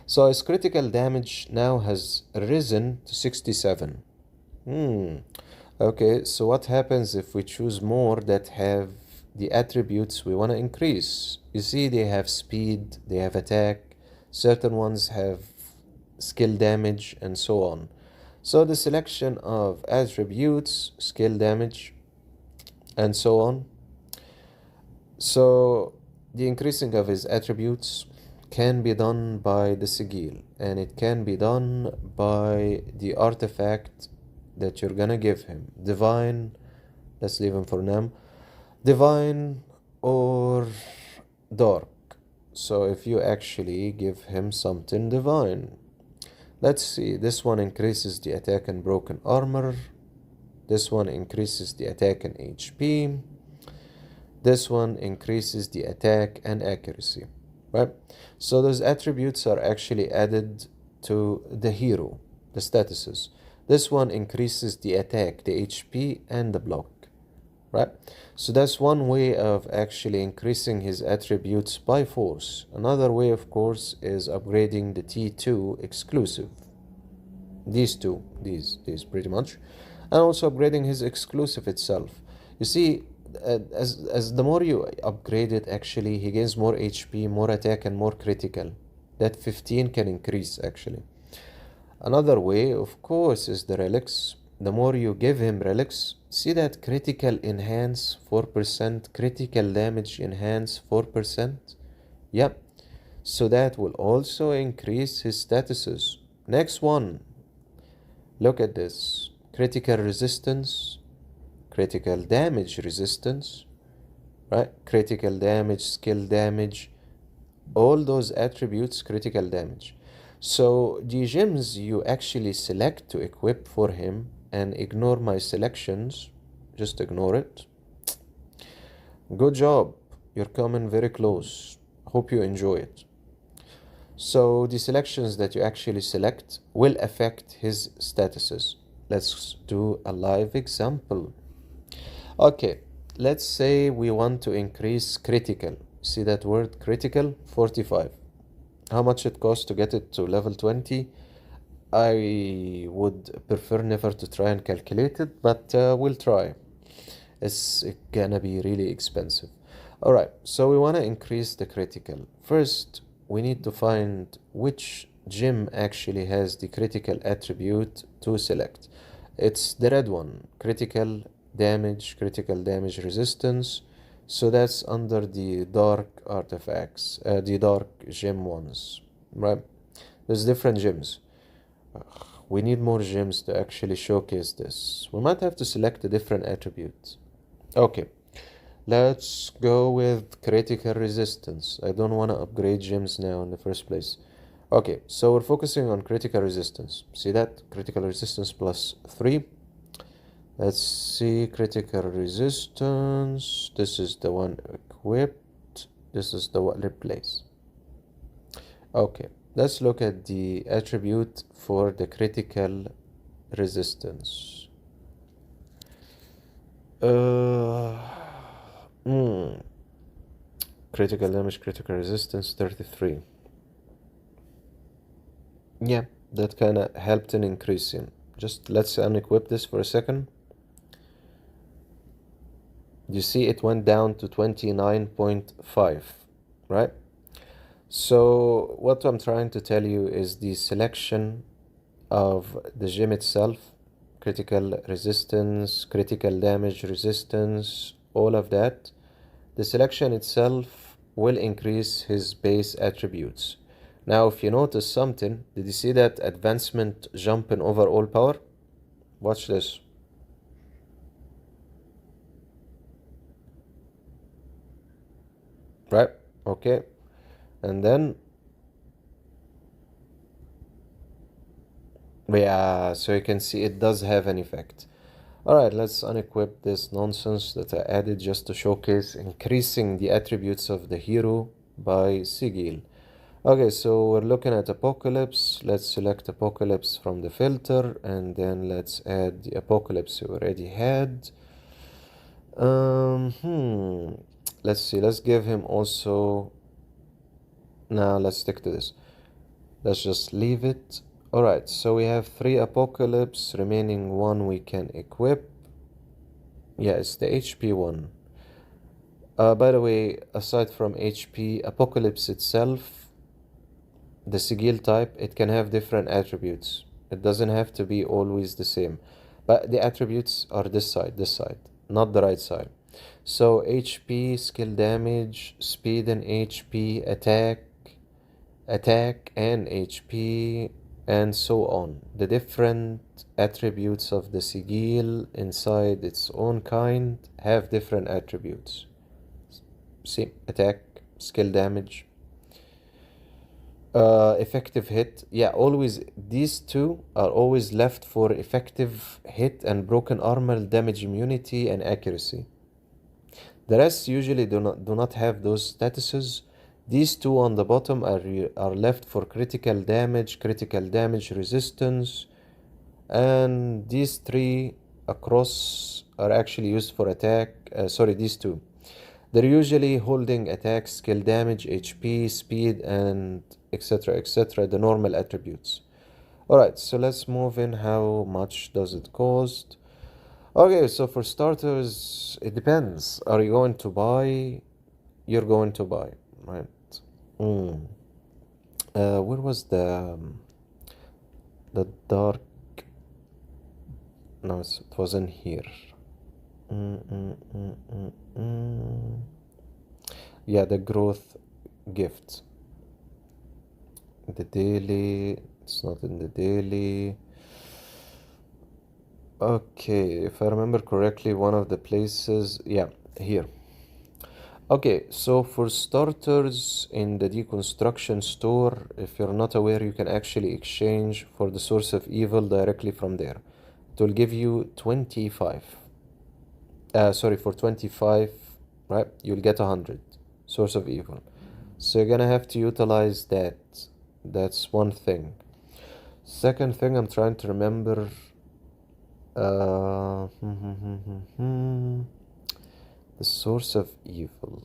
So his critical damage now has risen to 67. Okay, so what happens if we choose more that have the attributes we want to increase? You see, they have speed, they have attack, certain ones have skill damage, and so on. So the selection of attributes, skill damage, and so on. So the increasing of his attributes can be done by the sigil, and it can be done by the artifact that you're gonna give him. Divine, let's leave him for now. Divine or dark. So if you actually give him something divine, let's see, this one increases the attack and broken armor. This one increases the attack and HP. This one increases the attack and accuracy, right? So those attributes are actually added to the hero, the statuses. This one increases the attack, the HP, and the block, right? So that's one way of actually increasing his attributes by force. Another way, of course, is upgrading the T2 exclusive. These two, these pretty much. And also upgrading his exclusive itself. You see, as the more you upgrade it, actually, he gains more HP, more attack, and more critical. That 15 can increase, actually. Another way, of course, is the relics. The more you give him relics, see that critical enhance 4%, critical damage enhance 4%. Yep. So that will also increase his statuses. Next one. Look at this. Critical resistance, critical damage resistance, right? Critical damage, skill damage, all those attributes, critical damage. So the gems you actually select to equip for him, and ignore my selections, just ignore it. Good job, you're coming very close. Hope you enjoy it. So the selections that you actually select will affect his statuses. Let's do a live example. Okay, let's say we want to increase critical. See that word critical? 45. How much it costs to get it to level 20? I would prefer never to try and calculate it, but we'll try. It's gonna be really expensive. Alright, so we want to increase the critical. First, we need to find which gem actually has the critical attribute to select. It's the red one, critical damage, critical damage resistance. So that's under the dark artifacts, the dark gem ones, right? There's different gems. We need more gems to actually showcase this. We might have to select a different attribute. Okay, let's go with critical resistance. I don't want to upgrade gems now in the first place. Okay, so we're focusing on critical resistance. See that? Critical resistance plus 3. Let's see, critical resistance. This is the one equipped. This is the one replace. Okay, let's look at the attribute for the critical resistance. Critical damage, critical resistance 33. Yeah, that kind of helped in increasing. Just let's unequip this for a second. You see it went down to 29.5, right? So what I'm trying to tell you is the selection of the gem itself, critical resistance, critical damage resistance, all of that. The selection itself will increase his base attributes. Now, if you notice something, did you see that advancement jump in overall power? Watch this. Right? Okay. And then, yeah, so you can see it does have an effect. Alright, let's unequip this nonsense that I added just to showcase increasing the attributes of the hero by Sigil. Okay, so we're looking at Apocalypse. Let's select Apocalypse from the filter, and then let's add the Apocalypse we already had. Let's see, let's give him also... Now let's stick to this. Let's just leave it. Alright, so we have 3 Apocalypse, remaining 1 we can equip. Yeah, it's the HP one. By the way, aside from HP, Apocalypse itself, the Sigil type, it can have different attributes. It doesn't have to be always the same. But the attributes are this side, not the right side. So HP, skill damage, speed and HP, attack and HP, and so on. The different attributes of the Sigil inside its own kind have different attributes. See, attack, skill damage, effective hit. Yeah, always these two are always left for effective hit and broken armor, damage immunity, and accuracy. The rest usually do not have those statuses. These two on the bottom are left for critical damage resistance, and these 3 across are actually used for attack. These 2. They're usually holding attack, skill damage, HP, speed, and etc., the normal attributes. Alright, so let's move in. How much does it cost? Okay, so for starters, it depends. Are you going to buy? You're going to buy, right? Where was the dark? No, it wasn't here. Yeah, the growth gift. The daily, it's not in the daily. Okay, if I remember correctly, one of the places, yeah, here. Okay, so for starters, in the deconstruction store, if you're not aware, you can actually exchange for the source of evil directly from there. It will give you 25. For 25, right? You'll get 100 source of evil. So you're gonna have to utilize that. That's one thing. Second thing, I'm trying to remember. The source of evil.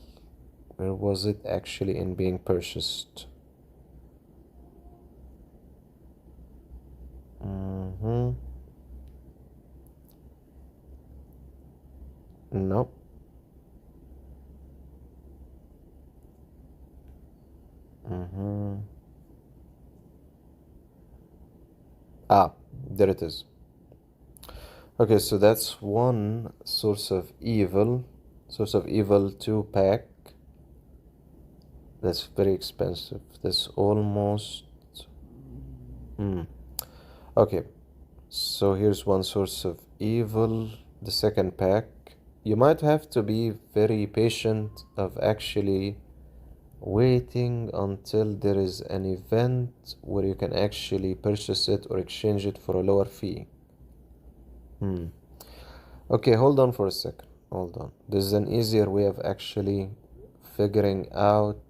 Where was it actually in being purchased? No. Ah, there it is. Okay, so that's one source of evil. Source of evil 2 pack. That's very expensive. That's almost. Okay, so here's one source of evil, the second pack. You might have to be very patient of actually waiting until there is an event where you can actually purchase it or exchange it for a lower fee. Okay, hold on for a second. Hold on. There's an easier way of actually figuring out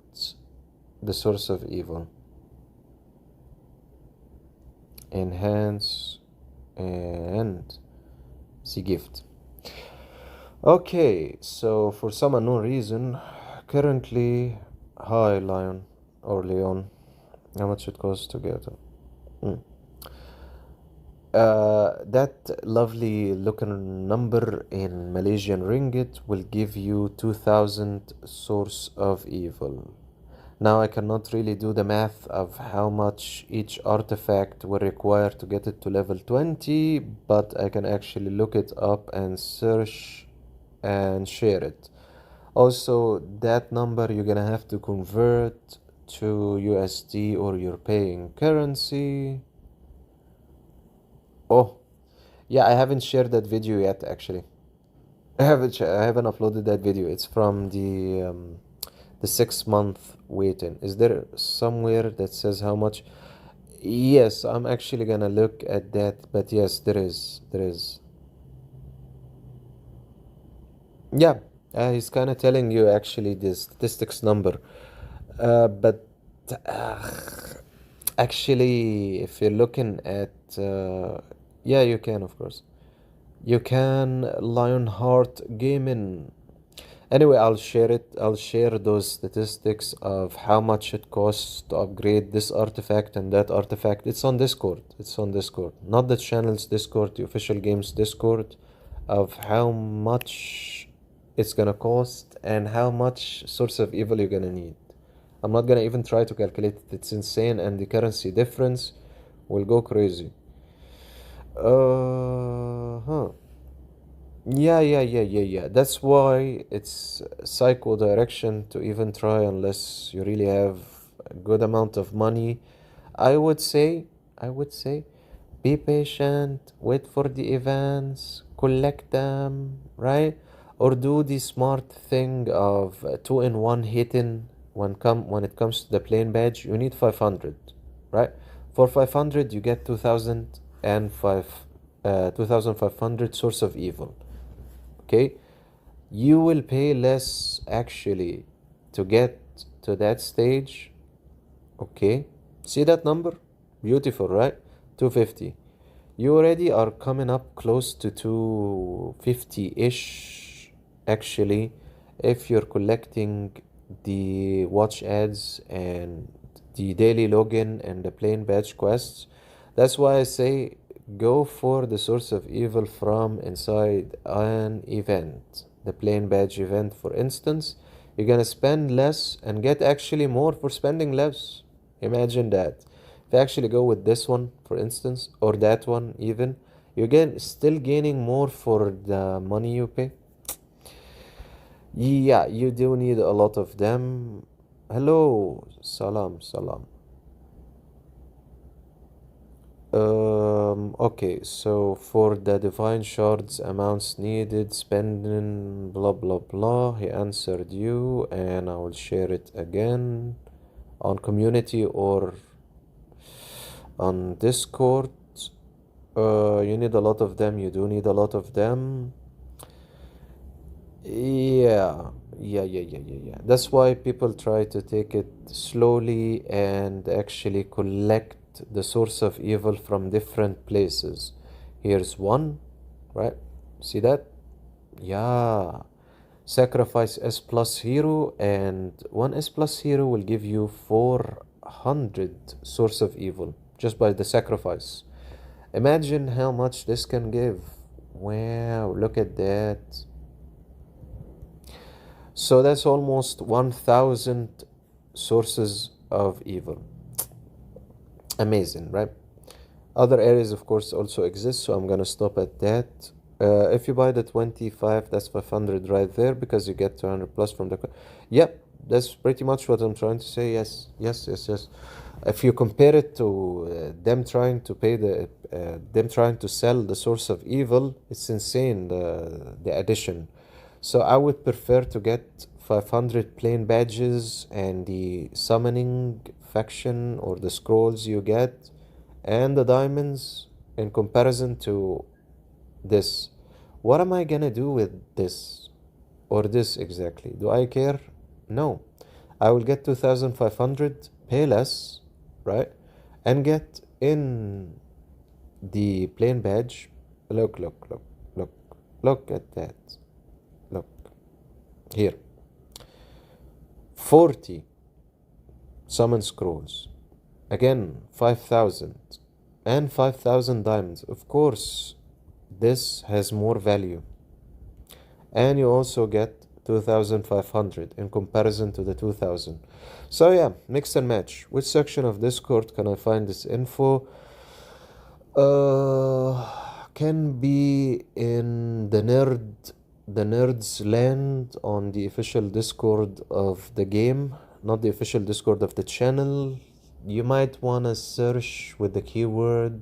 the source of evil. Enhance and see gift. Okay, so for some unknown reason, currently, hi Lion or Leon, how much it costs to get it? That lovely looking number in Malaysian ringgit will give you 2000 source of evil. Now I cannot really do the math of how much each artifact will require to get it to level 20, but I can actually look it up and search and share it. Also, that number you're gonna have to convert to USD or your paying currency. Oh, yeah, I haven't shared that video yet actually. I haven't uploaded that video. It's from the 6 month waiting. Is there somewhere that says how much? Yes, I'm actually gonna look at that, but yes, there is. There is. Yeah, he's kind of telling you actually the statistics number. But uh, actually, if you're looking at, yeah, you can, of course. You can Lionheart Gaming. Anyway, I'll share it. I'll share those statistics of how much it costs to upgrade this artifact and that artifact. It's on Discord. It's on Discord. Not the channel's Discord, the official game's Discord, of how much it's gonna cost and how much source of evil you're gonna need. I'm not gonna even try to calculate it. It's insane, and the currency difference will go crazy. Huh. Yeah. That's why it's psycho direction to even try unless you really have a good amount of money. I would say, be patient, wait for the events, collect them, right? Or do the smart thing of two in one hitting when it comes to the plain badge. You need 500, right? For 500 you get 2500 source of evil. Okay, you will pay less actually to get to that stage. Okay, see that number? Beautiful, right? 250. You already are coming up close to 250-ish actually, if you're collecting the watch ads and the daily login and the plain badge quests. That's why I say go for the source of evil from inside an event. The plain badge event, for instance, you're gonna spend less and get actually more for spending less. Imagine that. If you actually go with this one, for instance, or that one even, you're still gaining more for the money you pay. Yeah, you do need a lot of them. Hello, salam. Okay, so for the divine shards amounts needed, spending, blah blah blah, he answered you, and I will share it again on community or on Discord. You need a lot of them, you do need a lot of them. Yeah. That's why people try to take it slowly and actually collect the source of evil from different places. Here's one, right? See that? Yeah. Sacrifice S plus hero, and one S plus hero will give you 400 source of evil just by the sacrifice. Imagine how much this can give. Wow, look at that. So that's almost 1000 sources of evil. Amazing, right? Other areas, of course, also exist, so I'm gonna stop at that. If you buy the 25, that's 500 right there because you get 200 plus from the... Yep, that's pretty much what I'm trying to say. Yes, yes, yes, yes. If you compare it to them trying to pay them trying to sell the source of evil, it's insane, the addition. So I would prefer to get 500 plain badges and the summoning faction or the scrolls you get and the diamonds in comparison to this. What am I gonna do with this or this exactly? Do I care? No. I will get 2500, pay less, right? And get in the plain badge. Look, look, look, look, look at that. Look here. 40 summon scrolls. Again, 5000 and 5000 diamonds. Of course, this has more value. And you also get 2500 in comparison to the 2000. So yeah, mix and match. Which section of Discord can I find this info? Can be in the nerds land on the official Discord of the game, not the official Discord of the channel. You might want to search with the keyword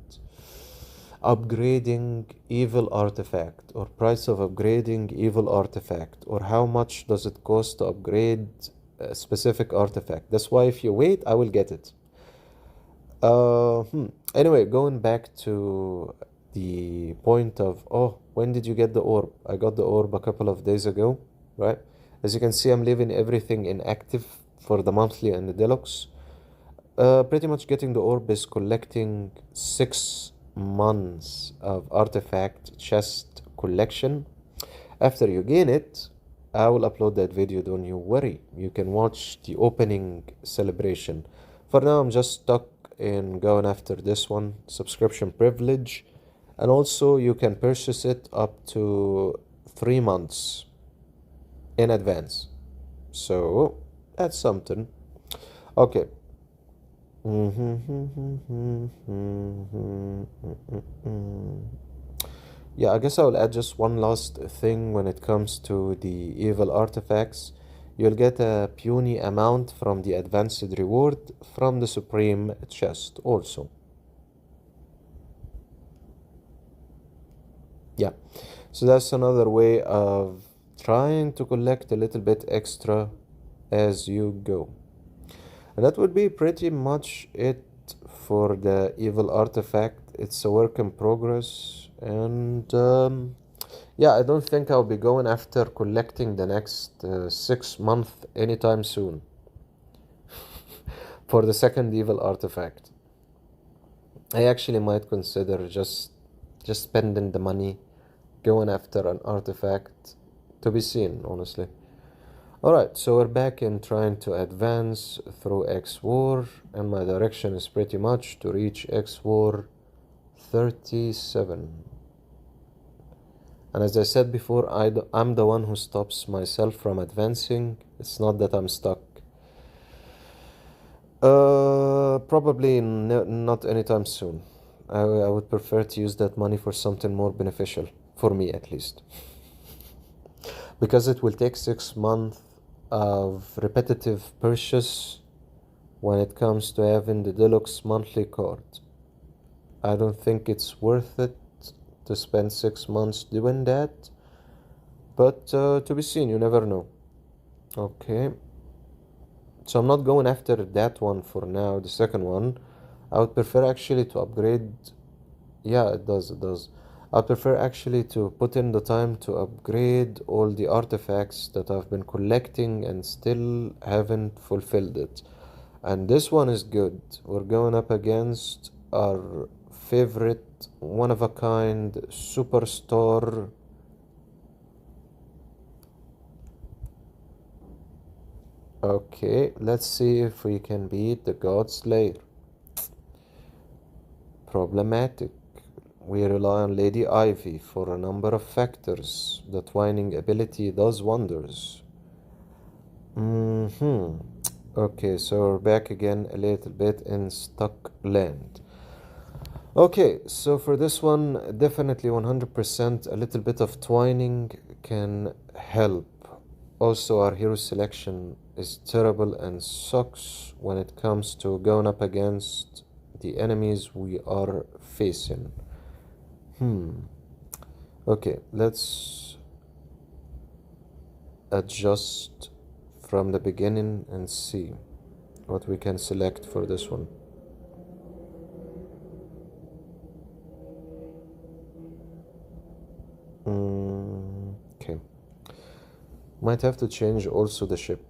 upgrading evil artifact, or price of upgrading evil artifact, or how much does it cost to upgrade a specific artifact. That's why if you wait, I will get it. Anyway, going back to the point of, oh, when did you get the orb? I got the orb a couple of days ago, right? As you can see, I'm leaving everything inactive for the monthly and the deluxe. Pretty much getting the orb is collecting 6 months of artifact chest collection. After you gain it, I will upload that video, don't you worry. You can watch the opening celebration. For now, I'm just stuck in going after this one, subscription privilege, and also you can purchase it up to 3 months in advance. So that's something. Okay. Yeah, I guess I will add just one last thing when it comes to the evil artifacts. You'll get a puny amount from the advanced reward from the supreme chest also. Yeah, so that's another way of trying to collect a little bit extra as you go. And that would be pretty much it for the evil artifact. It's a work in progress, and yeah, I don't think I'll be going after collecting the next 6 months anytime soon for the second evil artifact. I actually might consider just spending the money going after an artifact, to be seen, honestly. Alright, so we're back in trying to advance through xwar, and my direction is pretty much to reach xwar 37. And as I said before, I'm the one who stops myself from advancing. It's not that I'm stuck. Probably not anytime soon. I would prefer to use that money for something more beneficial, for me at least. Because it will take 6 months of repetitive purchase when it comes to having the deluxe monthly card. I don't think it's worth it to spend 6 months doing that, but to be seen, you never know. Okay, so I'm not going after that one for now, the second one. I would prefer actually to upgrade. Yeah, it does. I prefer actually to put in the time to upgrade all the artifacts that I've been collecting and still haven't fulfilled it. And this one is good. We're going up against our favorite one-of-a-kind superstar. Okay, let's see if we can beat the God Slayer. Problematic. We rely on Lady Ivy for a number of factors. The twining ability does wonders. Okay, so we're back again a little bit in stuck land. Okay, so for this one, definitely 100% a little bit of twining can help. Also, our hero selection is terrible and sucks when it comes to going up against the enemies we are facing. Okay, let's adjust from the beginning and see what we can select for this one. Okay. Might have to change also the ship.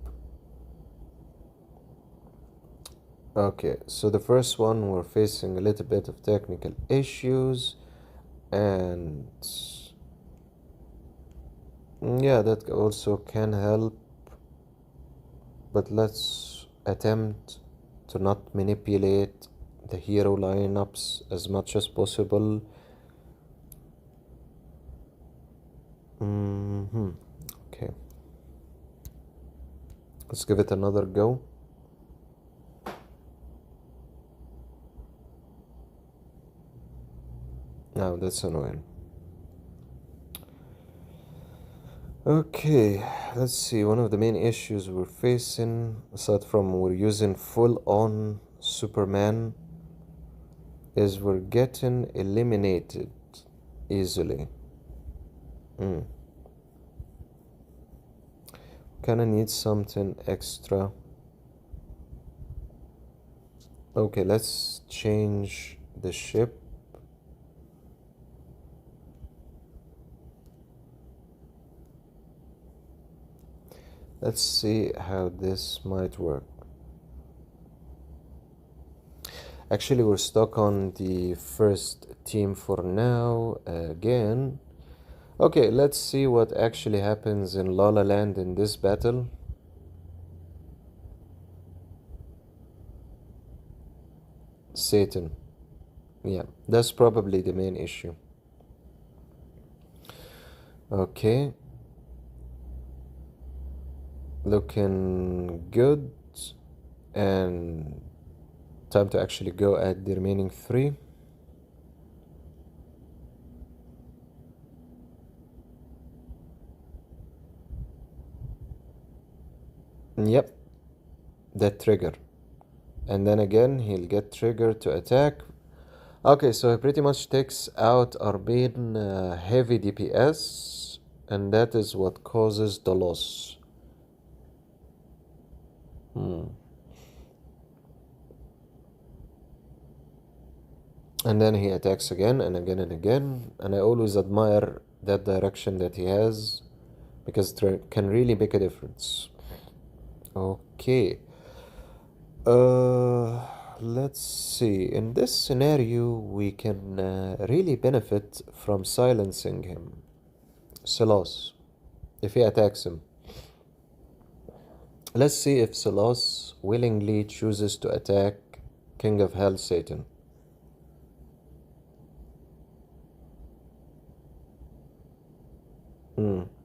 Okay, so the first one we're facing a little bit of technical issues, and yeah, that also can help, but let's attempt to not manipulate the hero lineups as much as possible. Okay, let's give it another go. Now that's annoying. Okay, let's see. One of the main issues we're facing, aside from we're using full-on Superman, is we're getting eliminated easily. Kinda need something extra. Okay, let's change the ship. Let's see how this might work. Actually, we're stuck on the first team for now again. Okay, let's see what actually happens in La La Land in this battle. Satan. Yeah, that's probably the main issue. Okay. Looking good. And time to actually go at the remaining three. Yep, that trigger. And then again, he'll get triggered to attack. Okay, so he pretty much takes out our main heavy DPS, and that is what causes the loss. And then he attacks again and again and again, and I always admire that direction that he has, because it can really make a difference. Okay. Let's see. In this scenario, we can really benefit from silencing him. Silas, if he attacks him. Let's see if Silas willingly chooses to attack King of Hell Satan.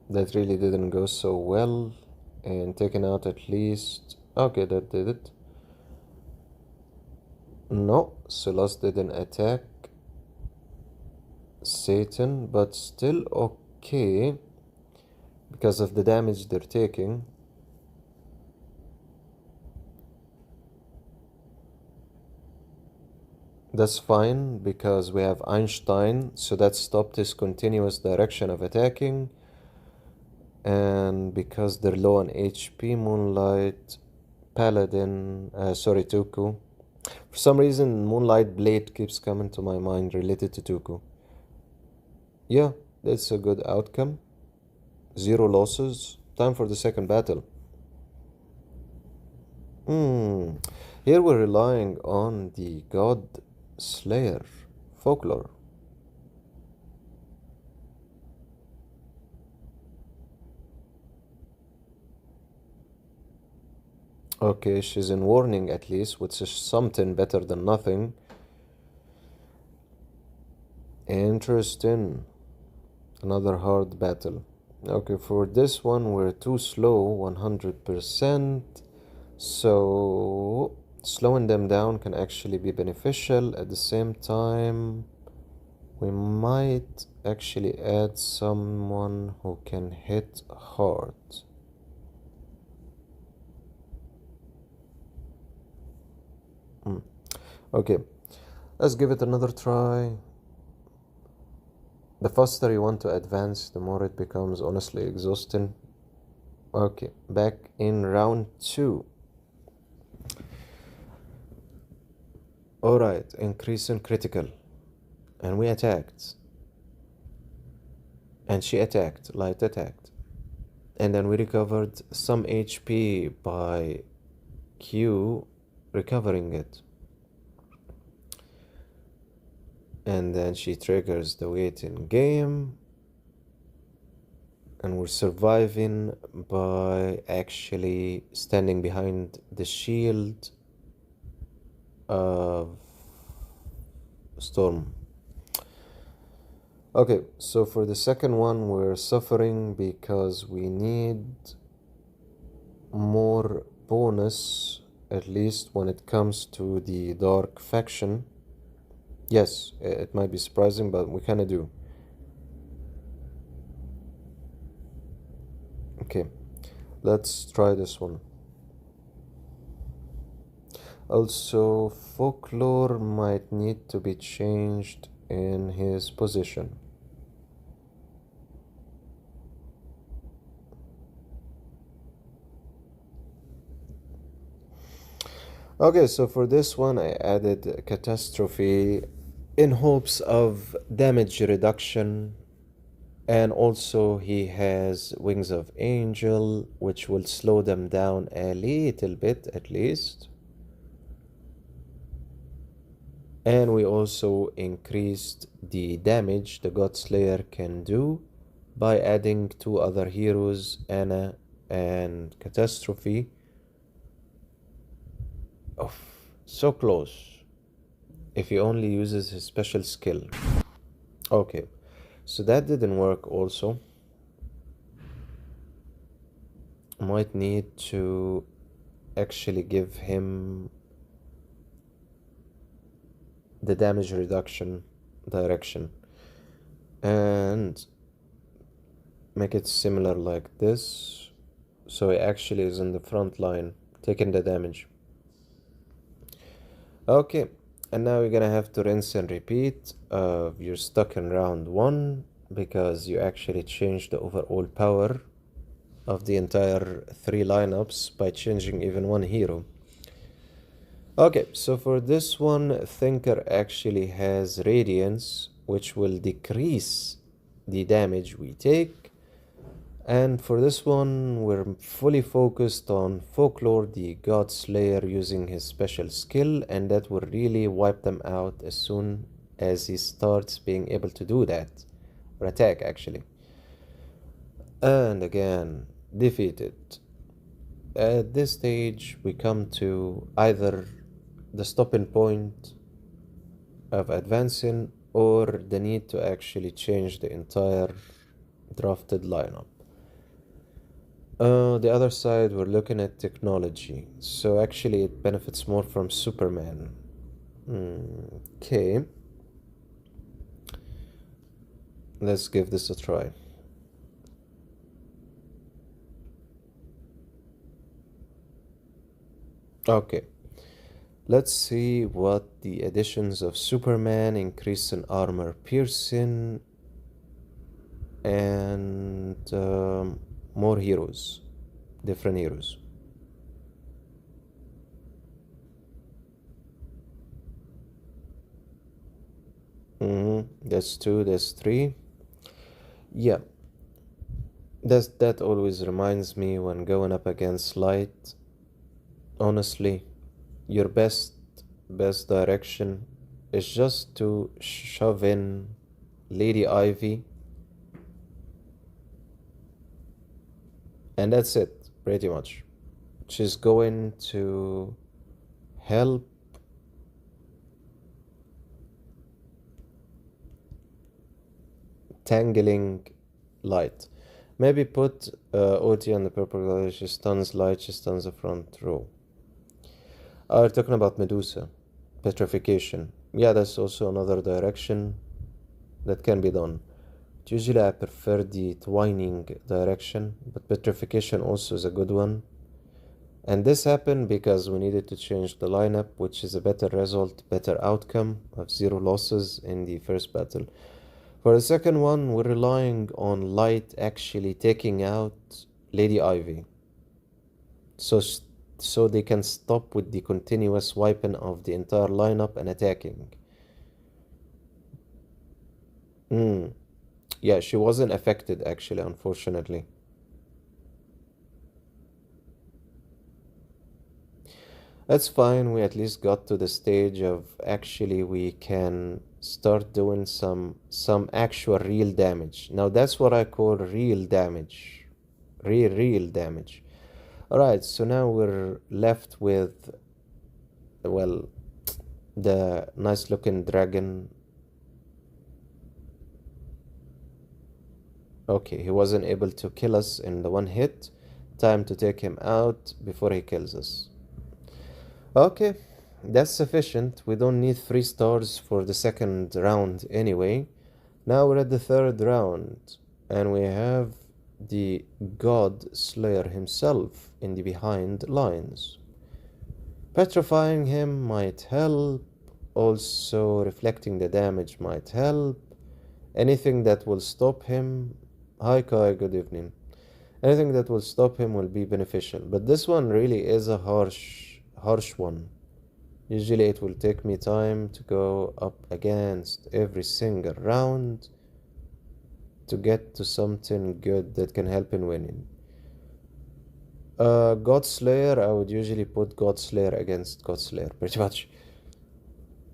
That really didn't go so well, and taking out at least... Okay, that did it. No, Silas didn't attack Satan, but still okay because of the damage they're taking. That's fine because we have Einstein, so that stopped his continuous direction of attacking. And because they're low on HP, Moonlight, Paladin, Toku. For some reason, Moonlight Blade keeps coming to my mind related to Toku. Yeah, that's a good outcome. 0 losses. Time for the second battle. Here we're relying on the God Slayer folklore. Okay, she's in warning at least, which is something better than nothing. Interesting. Another hard battle. Okay, for this one we're too slow, 100%. So slowing them down can actually be beneficial. At the same time, we might actually add someone who can hit hard. Okay, let's give it another try. The faster you want to advance, the more it becomes honestly exhausting. Okay, back in round 2. Alright, increase in critical. And we attacked. And she attacked, light attacked. And then we recovered some HP by Q recovering it. And then she triggers the wait in game. And we're surviving by actually standing behind the shield of Storm. Okay, so for the second one, we're suffering because we need more bonus, at least when it comes to the dark faction. Yes, it might be surprising, but we kinda do. Okay, let's try this one. Also, folklore might need to be changed in his position. Okay, so for this one I added catastrophe in hopes of damage reduction, and also he has wings of angel, which will slow them down a little bit at least. And we also increased the damage the God Slayer can do by adding 2 other heroes, Anna and Catastrophe. Oh, so close. If he only uses his special skill. Okay, so that didn't work also. Might need to actually give him the damage reduction direction and make it similar like this, so he actually is in the front line taking the damage. Okay, and now you're gonna have to rinse and repeat. You're stuck in round 1 because you actually changed the overall power of the entire 3 lineups by changing even 1 hero. Okay, so for this one, Thinker actually has Radiance, which will decrease the damage we take. And for this one, we're fully focused on Folklore, the God Slayer, using his special skill, and that will really wipe them out as soon as he starts being able to do that, or attack actually. And again, defeated. At this stage, we come to either the stopping point of advancing or the need to actually change the entire drafted lineup. The other side, we're looking at technology, so actually it benefits more from Superman. Okay, let's give this a try. Okay, let's see what the additions of Superman, increase in armor piercing, and more heroes, different heroes. That's 2, that's 3. Yeah, that always reminds me when going up against Light. Honestly, your best direction is just to shove in Lady Ivy, and that's it, pretty much. She's going to help tangling Light. Maybe put OT on the purple color. She stuns Light, she stuns the front row. Oh, we're talking about Medusa. Petrification. Yeah, that's also another direction that can be done. Usually I prefer the twining direction, but petrification also is a good one. And this happened because we needed to change the lineup, which is a better result, better outcome of 0 losses in the first battle. For the second one, we're relying on light actually taking out Lady Ivy. So they can stop with the continuous wiping of the entire lineup and attacking. Yeah, she wasn't affected actually, unfortunately. That's fine, we at least got to the stage of actually we can start doing some actual real damage. Now that's what I call real damage. Real damage. Alright, so now we're left with, well, the nice looking dragon. Okay, he wasn't able to kill us in the one hit. Time to take him out before he kills us. Okay, that's sufficient. We don't need 3 stars for the second round anyway. Now we're at the third round, and we have the God Slayer himself in the behind lines. Petrifying him might help, also reflecting the damage might help. Anything that will stop him. Hi Kai, good evening. Anything that will stop him will be beneficial, but this one really is a harsh one. Usually it will take me time to go up against every single round to get to something good that can help in winning. God Slayer, I would usually put God Slayer against God Slayer, pretty much.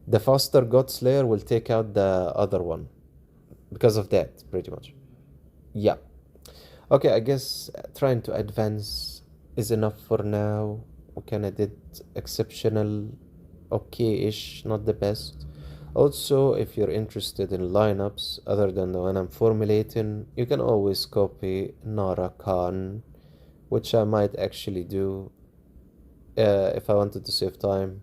The faster God Slayer will take out the other one because of that, pretty much. Yeah. Okay, I guess trying to advance is enough for now. We kinda did exceptional, okay-ish, not the best. Also, if you're interested in lineups other than the one I'm formulating, you can always copy Nara Khan, which I might actually do if I wanted to save time.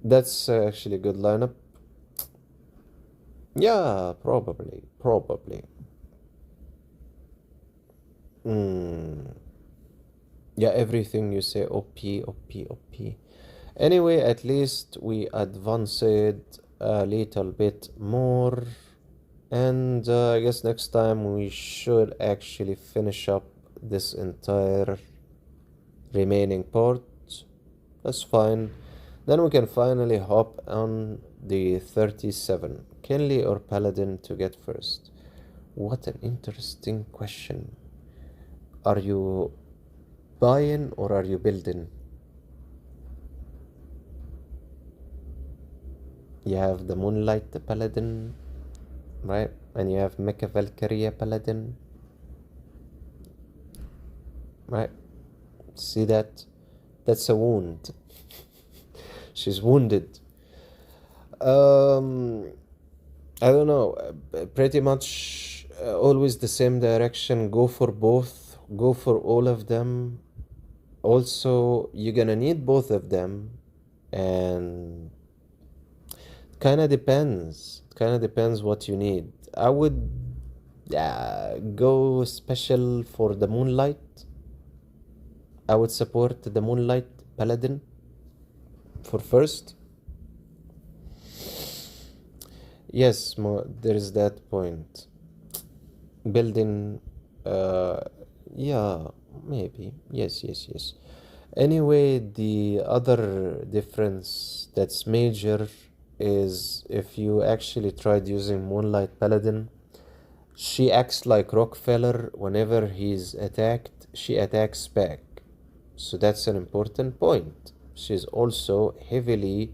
That's actually a good lineup. Yeah, probably. Yeah, everything you say OP. Anyway, at least we advanced a little bit more, and I guess next time we should actually finish up this entire remaining part. That's fine. Then we can finally hop on the 37. Kenley or Paladin to get first? What an interesting question. Are you buying or are you building? You have the Moonlight the Paladin, right? And you have Mecha Valkyria Paladin, right? See that? That's a wound. She's wounded. I don't know. Pretty much always the same direction. Go for both. Go for all of them. Also, you're gonna need both of them, and kind of depends. Kind of depends what you need. I would go special for the Moonlight. I would support the Moonlight Paladin for first. Yes, there is that point. Building, yeah, maybe. Yes. Anyway, the other difference that's major is if you actually tried using Moonlight Paladin, she acts like Rockefeller. Whenever he's attacked, she attacks back. So that's an important point. She's also heavily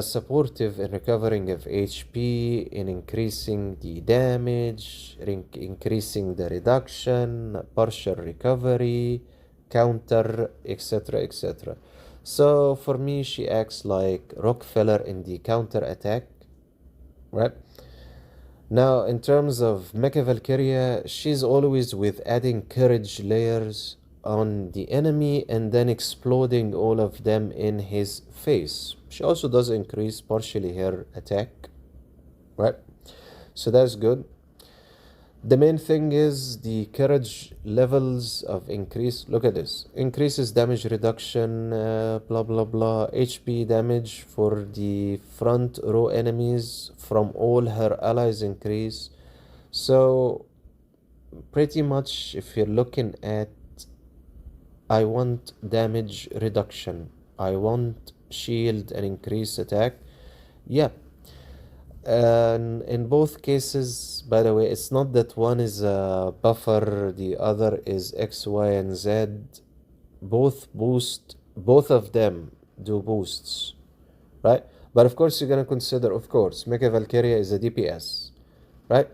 supportive in recovering of HP, in increasing the damage, increasing the reduction, partial recovery, counter, etc. So for me, she acts like Rockefeller in the counter attack, right? Now, in terms of Mecha Valkyria, she's always with adding courage layers on the enemy and then exploding all of them in his face. She also does increase partially her attack, right? So that's good. The main thing is the courage levels of increase. Look at this. Increases damage reduction, blah blah blah. HP damage for the front row enemies from all her allies increase. So pretty much if you're looking at I want damage reduction, I want shield and increase attack, yeah. And in both cases, by the way, it's not that one is a buffer, the other is X, Y, and Z. Both of them do boosts, right? But of course, you're gonna consider, of course, Mecha Valkyria is a DPS, right?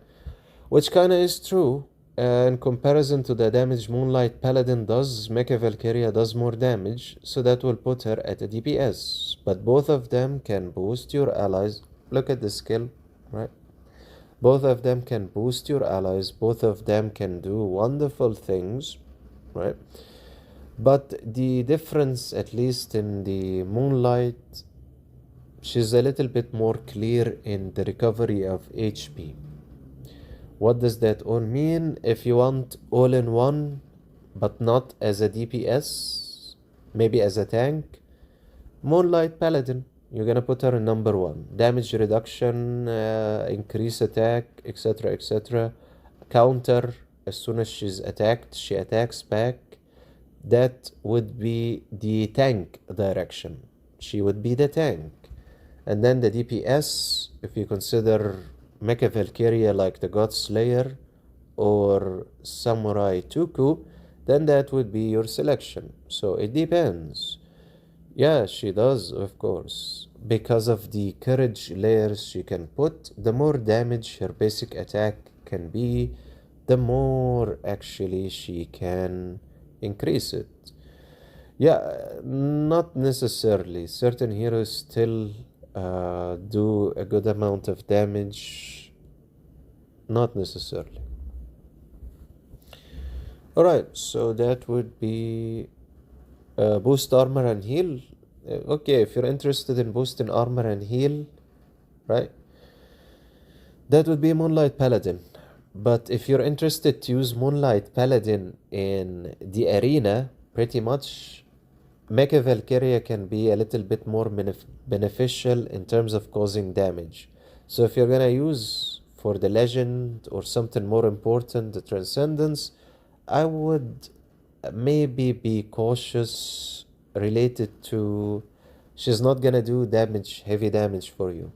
Which kinda is true. In comparison to the damage Moonlight Paladin does, Mecha Valkyria does more damage, so that will put her at a DPS. But both of them can boost your allies. Look at the skill, right? Both of them can boost your allies. Both of them can do wonderful things, right? But the difference, at least in the Moonlight, she's a little bit more clear in the recovery of HP. What does that all mean? If you want all-in-one, but not as a DPS, maybe as a tank, Moonlight Paladin. You're gonna put her in number 1. Damage reduction, increase attack, etc., etc. Counter, as soon as she's attacked, she attacks back. That would be the tank direction. She would be the tank. And then the DPS, if you consider Mecha Valkyria like the God Slayer or Samurai Toku, then that would be your selection. So it depends. Yeah, she does, of course. Because of the courage layers she can put, the more damage her basic attack can be, the more actually she can increase it. Yeah, not necessarily. Certain heroes still do a good amount of damage. Not necessarily. Alright, so that would be boost armor and heal. Okay, if you're interested in boosting armor and heal, right, that would be Moonlight Paladin. But if you're interested to use Moonlight Paladin in the arena, pretty much Mecha Valkyria can be a little bit more beneficial in terms of causing damage. So if you're gonna use for the legend or something more important, the Transcendence, I would maybe be cautious related to she's not gonna do damage, heavy damage for you.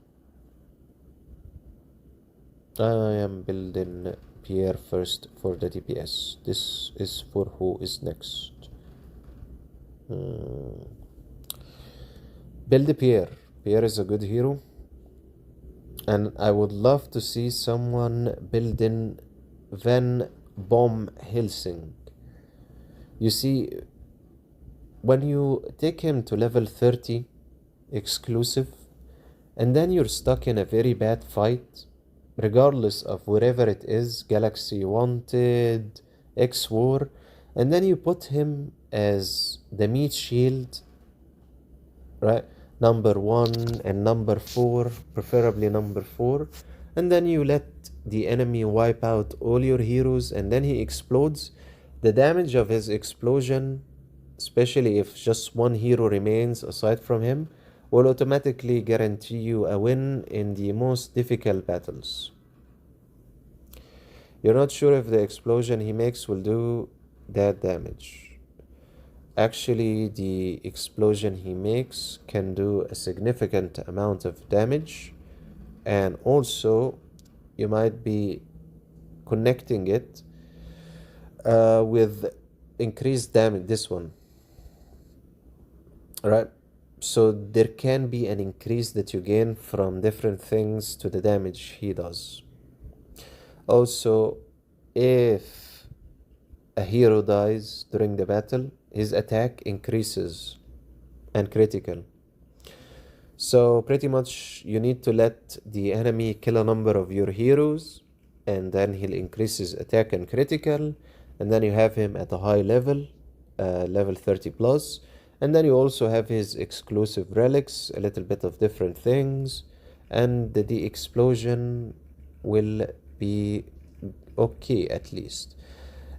I am building Pierre first for the DPS. This is for who is next. Build Pierre. Pierre is a good hero. And I would love to see someone building Van Bom Helsing. You see, when you take him to level 30 exclusive, and then you're stuck in a very bad fight, regardless of wherever it is, Galaxy Wanted, xwar, and then you put him as the meat shield, right? Number 1 and number 4, preferably number 4, and then you let the enemy wipe out all your heroes, and then he explodes. The damage of his explosion, especially if just one hero remains aside from him, will automatically guarantee you a win in the most difficult battles. You're not sure if the explosion he makes will do that damage. Actually, the explosion he makes can do a significant amount of damage, and also you might be connecting it with increased damage, this one, right? So there can be an increase that you gain from different things to the damage he does. Also, if a hero dies during the battle, his attack increases and critical. So pretty much you need to let the enemy kill a number of your heroes, and then he'll increase his attack and critical, and then you have him at a high level, level 30 plus. And then you also have his exclusive relics, a little bit of different things, and the explosion will be okay at least.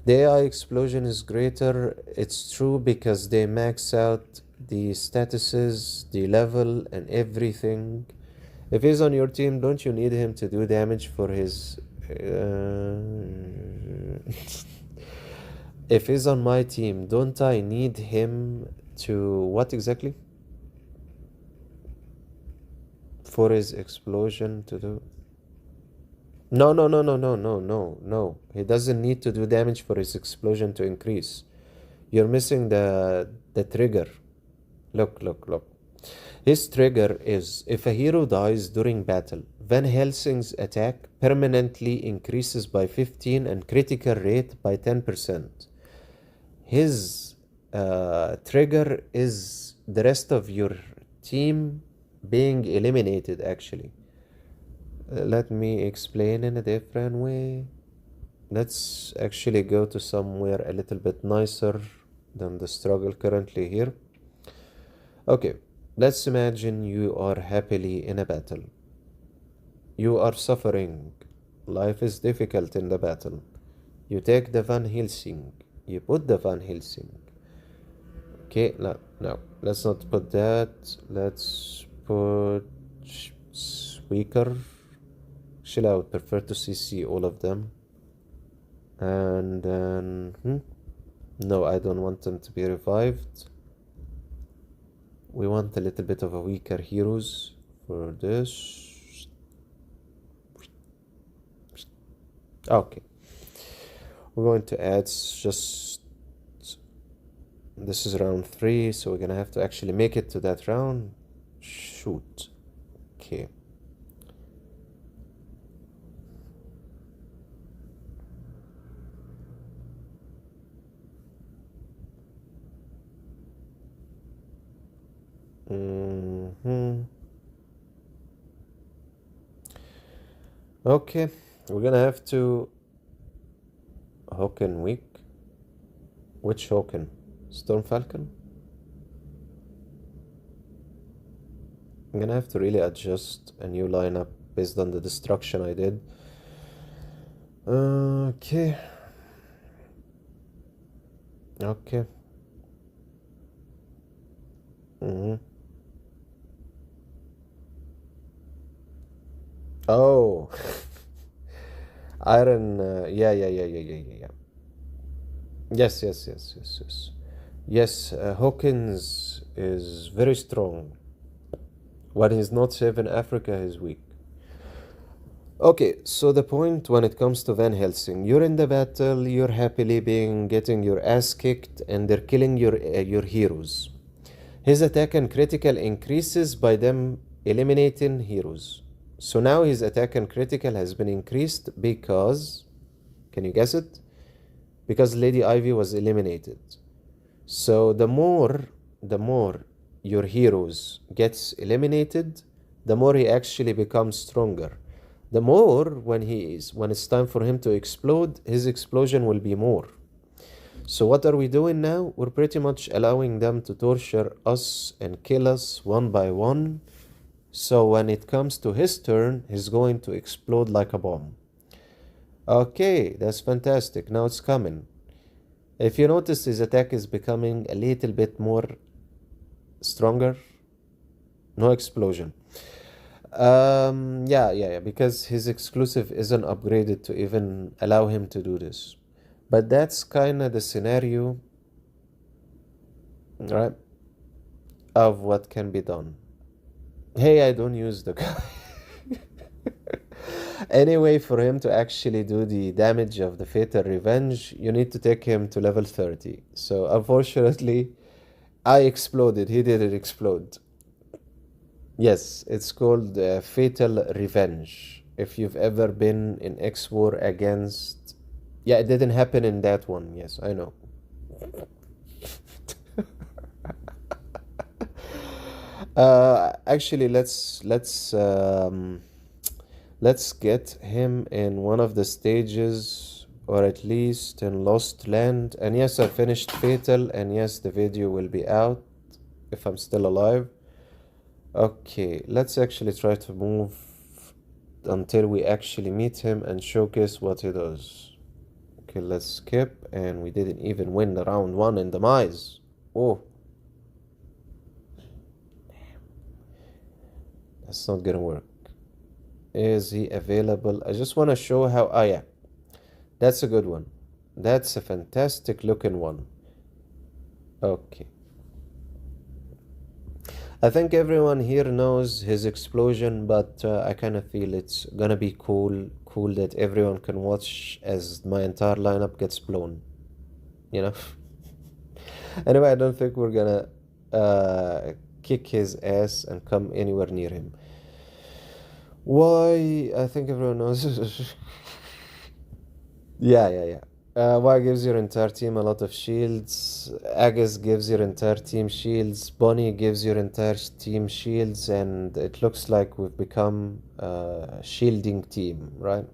The AI explosion is greater, it's true, because they max out the statuses, the level, and everything. If he's on your team, don't you need him to do damage for his... If he's on my team, don't I need him to... What exactly? For his explosion to do... No. He doesn't need to do damage for his explosion to increase. You're missing the trigger. Look. His trigger is, if a hero dies during battle, Van Helsing's attack permanently increases by 15 and critical rate by 10%. His trigger is the rest of your team being eliminated, actually. Let me explain in a different way. Let's actually go to somewhere a little bit nicer than the struggle currently here. Okay, let's imagine you are happily in a battle. You are suffering. Life is difficult in the battle. You take the Van Helsing. You put the Van Helsing. Okay, no, let's not put that. Let's put Squeaker. Actually, I would prefer to CC all of them. And then... No, I don't want them to be revived. We want a little bit of a weaker heroes for this. Okay. We're going to add just... This is round 3, so we're gonna have to actually make it to that round. Shoot. Okay. Okay, we're gonna have to... Hocken weak? Which Hocken? Storm Falcon? I'm gonna have to really adjust a new lineup based on the destruction I did. Okay. Oh. Iron, yeah. Yes, Hawkins is very strong. When he's not safe in Africa, he's weak. Okay, so the point when it comes to Van Helsing, you're in the battle, you're happily getting your ass kicked, and they're killing your heroes. His attack and critical increases by them eliminating heroes. So now his attack and critical has been increased because... Can you guess it? Because Lady Ivy was eliminated. So the more your heroes gets eliminated, the more he actually becomes stronger. The more when it's time for him to explode, his explosion will be more. So what are we doing now? We're pretty much allowing them to torture us and kill us one by one. So when it comes to his turn, he's going to explode like a bomb. Okay, that's fantastic. Now it's coming. If you notice, his attack is becoming a little bit more stronger. No explosion. Yeah, because his exclusive isn't upgraded to even allow him to do this. But that's kind of the scenario, right, of what can be done. Hey, I don't use the guy. Anyway, for him to actually do the damage of the Fatal Revenge, you need to take him to level 30. So unfortunately, I exploded. He didn't explode. Yes, it's called Fatal Revenge. If you've ever been in xwar against... Yeah, it didn't happen in that one. Yes, I know. Actually, let's get him in one of the stages or at least in Lost Land. And yes, I finished Fatal, and yes, the video will be out if I'm still alive. Okay, let's actually try to move until we actually meet him and showcase what he does. Okay, let's skip, and we didn't even win round 1 in the mice. Oh, that's not gonna work. Is he available? I just want to show how. Ah, yeah, that's a good one. That's a fantastic looking one. Okay, I think everyone here knows his explosion, but I kind of feel it's gonna be cool that everyone can watch as my entire lineup gets blown, you know? Anyway, I don't think we're gonna kick his ass and come anywhere near him. Why? I think everyone knows. Yeah. Y gives your entire team a lot of shields. Agus gives your entire team shields. Bonnie gives your entire team shields, and it looks like we've become a shielding team, right?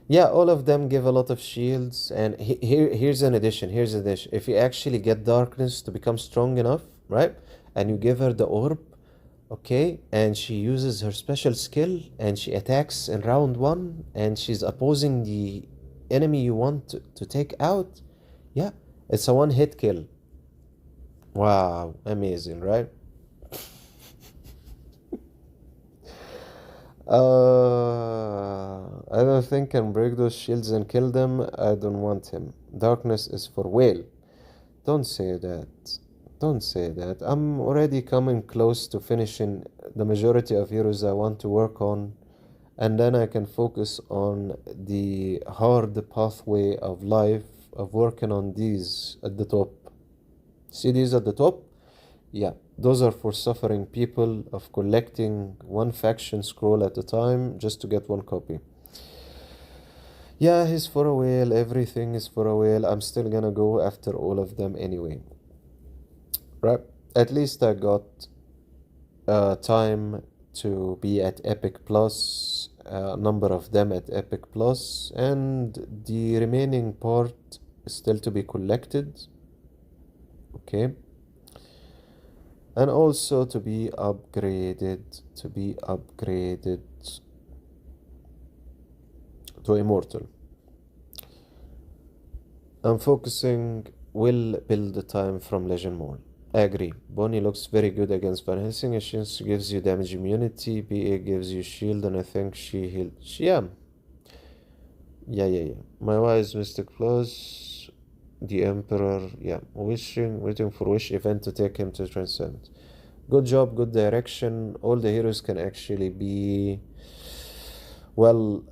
Yeah, all of them give a lot of shields, and here's an addition. Here's an addition. If you actually get Darkness to become strong enough, right, and you give her the orb, okay, and she uses her special skill, and she attacks in round 1, and she's opposing the enemy you want to take out, yeah, it's a one-hit kill. Wow, amazing, right? I don't think can break those shields and kill them. I don't want him. Darkness is for whale. Don't say that. Don't say that. I'm already coming close to finishing the majority of heroes I want to work on, and then I can focus on the hard pathway of life of working on these at the top. See these at the top? Yeah, those are for suffering people of collecting one faction scroll at a time just to get one copy. Yeah, he's for a whale, everything is for a whale. I'm still gonna go after all of them anyway. Right? At least I got time to be at Epic Plus, a number of them at Epic Plus, and the remaining part is still to be collected. Okay. And also to be upgraded to Immortal. I'm focusing will build the time from Legend Mall. I agree. Bonnie looks very good against Van Helsing. She gives you damage immunity. BA gives you shield, and I think she healed. Yeah. My wise Mystic Plus. The Emperor. Yeah. Waiting for Wish event to take him to Transcend. Good job, good direction. All the heroes can actually be. Well,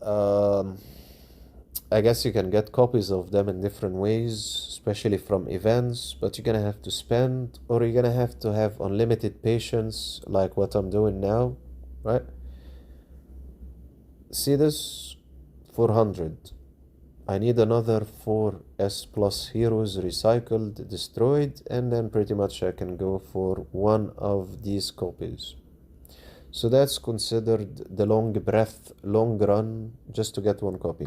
I guess you can get copies of them in different ways, especially from events, but you're gonna have to spend, or you're gonna have to have unlimited patience, like what I'm doing now, right? See this? 400. I need another 4 S plus heroes recycled, destroyed, and then pretty much I can go for one of these copies. So that's considered the long breath, long run, just to get one copy.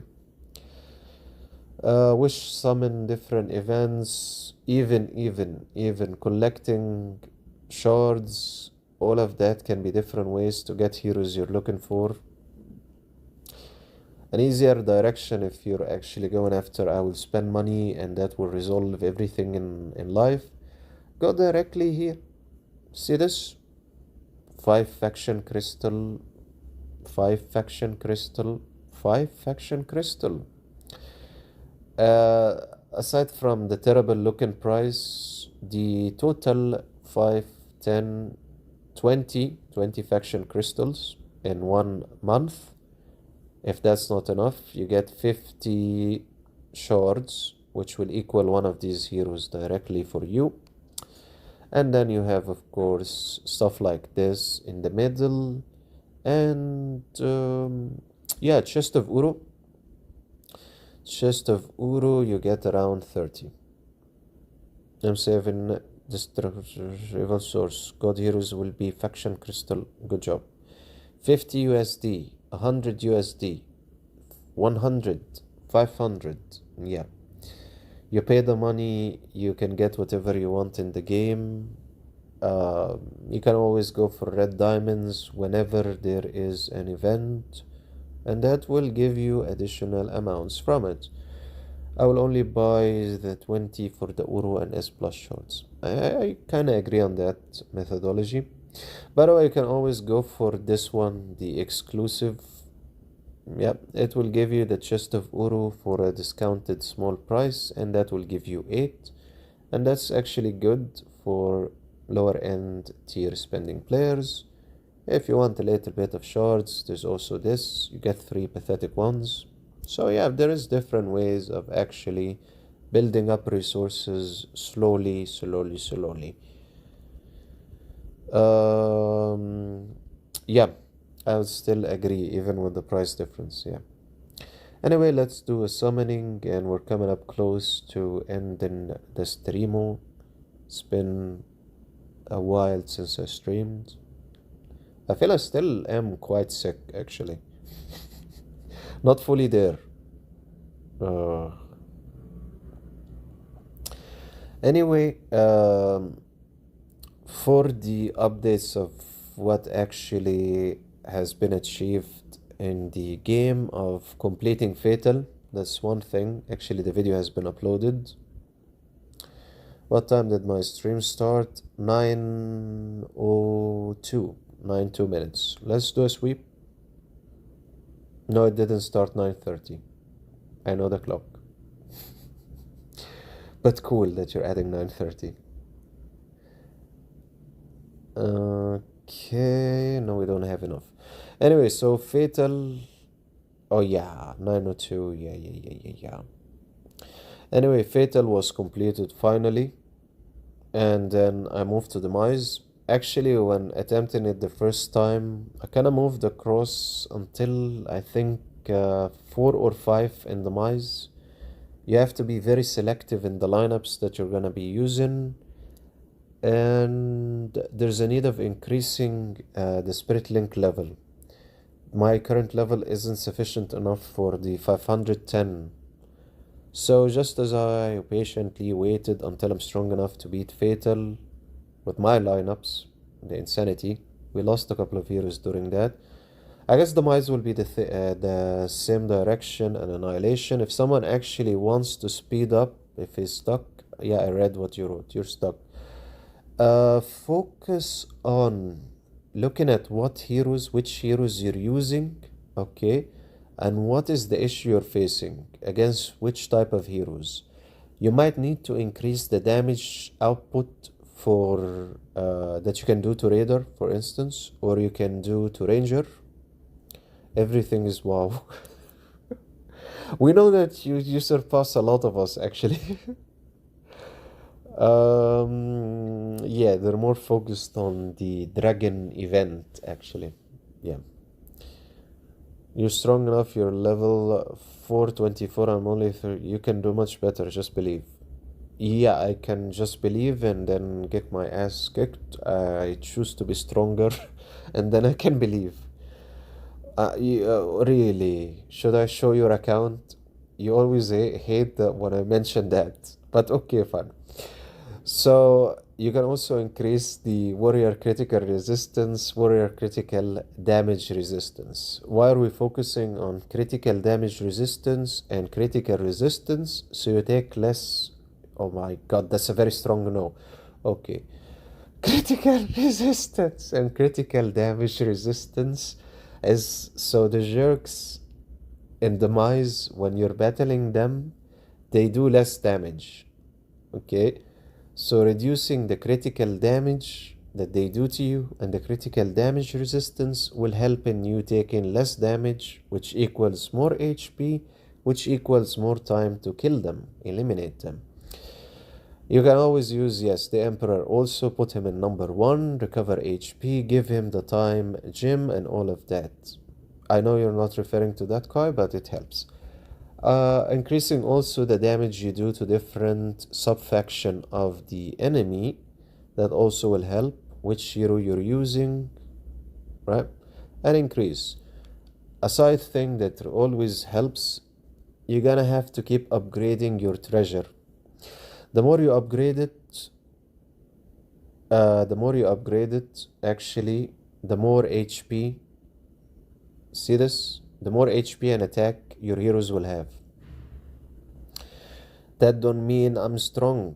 Wish summon different events, even collecting shards, all of that can be different ways to get heroes you're looking for. An easier direction if you're actually going after I will spend money and that will resolve everything in life. Go directly here. See this? 5 faction crystal, 5 faction crystal, 5 faction crystal. Aside from the terrible looking price, the total 5, 10, 20 faction crystals in 1 month. If that's not enough, you get 50 shards, which will equal one of these heroes directly for you. And then you have, of course, stuff like this in the middle. And yeah, chest of Uru. Chest of Uru, you get around 30. I'm saving Destructible Source. God Heroes will be Faction Crystal. Good job. 50 USD, 100 USD, 100, 500. Yeah. You pay the money, you can get whatever you want in the game. You can always go for red diamonds whenever there is an event, and that will give you additional amounts from it. I will only buy the 20 for the Uru and S plus shorts. I kind of agree on that methodology. By the way, you can always go for this one, the exclusive. Yep, it will give you the chest of Uru for a discounted small price, and that will give you 8. And that's actually good for lower end tier spending players. If you want a little bit of shards, there's also this. You get 3 pathetic ones. So yeah, there is different ways of actually building up resources slowly. Yeah, I would still agree even with the price difference, yeah. Anyway, let's do a summoning, and we're coming up close to ending the streamo. It's been a while since I streamed. I feel I still am quite sick, actually. Not fully there. Anyway, for the updates of what actually has been achieved in the game of completing Fatal, that's one thing. Actually, the video has been uploaded. What time did my stream start? 9:02. 9:02 minutes. Let's do a sweep. No, it didn't start 9:30. I know the clock. But cool that you're adding 9:30. Okay, no, we don't have enough. Anyway, so Fatal. Oh yeah, 9:02. Yeah. Anyway, Fatal was completed finally, and then I moved to Demise. Actually, when attempting it the first time, I kind of moved across until I think 4 or 5 in Demise. You have to be very selective in the lineups that you're gonna be using, and there's a need of increasing the Spirit Link level. My current level isn't sufficient enough for the 510. So just as I patiently waited until I'm strong enough to beat Fatal with my lineups, the Insanity, we lost a couple of heroes during that. I guess Demise will be the same direction, and Annihilation. If someone actually wants to speed up, if he's stuck, yeah, I read what you wrote, you're stuck. Focus on looking at which heroes you're using, okay, and what is the issue you're facing against which type of heroes. You might need to increase the damage output for that you can do to Raider, for instance, or you can do to Ranger. Everything is wow. We know that you surpass a lot of us, actually. Yeah, they're more focused on the dragon event, actually. Yeah. You're strong enough, you're level 424, I'm only 30. You can do much better, just believe. Yeah, I can just believe and then get my ass kicked. I choose to be stronger and then I can believe. Really, should I show your account? You always hate that when I mention that, but okay, fine. So you can also increase the warrior critical resistance, warrior critical damage resistance. Why are we focusing on critical damage resistance and critical resistance? So you take less. Oh my god, that's a very strong no. Okay. Critical resistance and critical damage resistance is so the jerks in Demise, when you're battling them, they do less damage. Okay? So reducing the critical damage that they do to you and the critical damage resistance will help in you taking less damage, which equals more HP, which equals more time to kill them, eliminate them. You can always use, yes, the Emperor. Also put him in number 1, recover HP, give him the time gem and all of that. I know you're not referring to that Kai, but it helps. Increasing also the damage you do to different sub-faction of the enemy. That also will help which hero you're using, right? And increase. A side thing that always helps you're gonna have to keep upgrading your treasure. The more you upgrade it, actually, the more HP. See this? The more HP and attack your heroes will have. That don't mean I'm strong.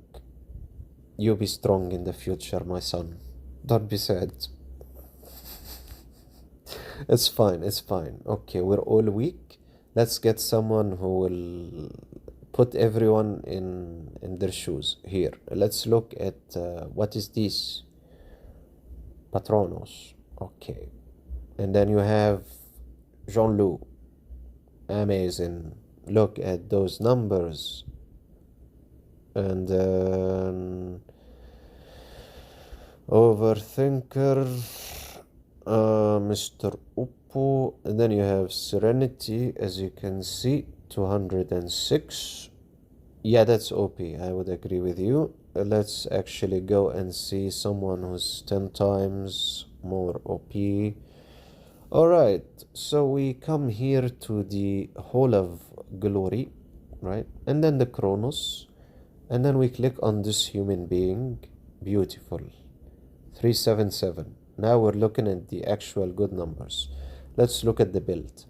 You'll be strong in the future, my son. Don't be sad. It's fine, it's fine. Okay, we're all weak. Let's get someone who will put everyone in their shoes. Here, let's look at what is this? Patronos. Okay. And then you have Jean-Loup. Amazing. Look at those numbers. And then Overthinker, Mr. Uppo, and then you have Serenity, as you can see, 206. Yeah, that's OP, I would agree with you. Let's actually go and see someone who's 10 times more OP. Alright, so we come here to the Hall of Glory, right? And then the Chronos. And then we click on this human being. Beautiful. 377. Now we're looking at the actual good numbers. Let's look at the build.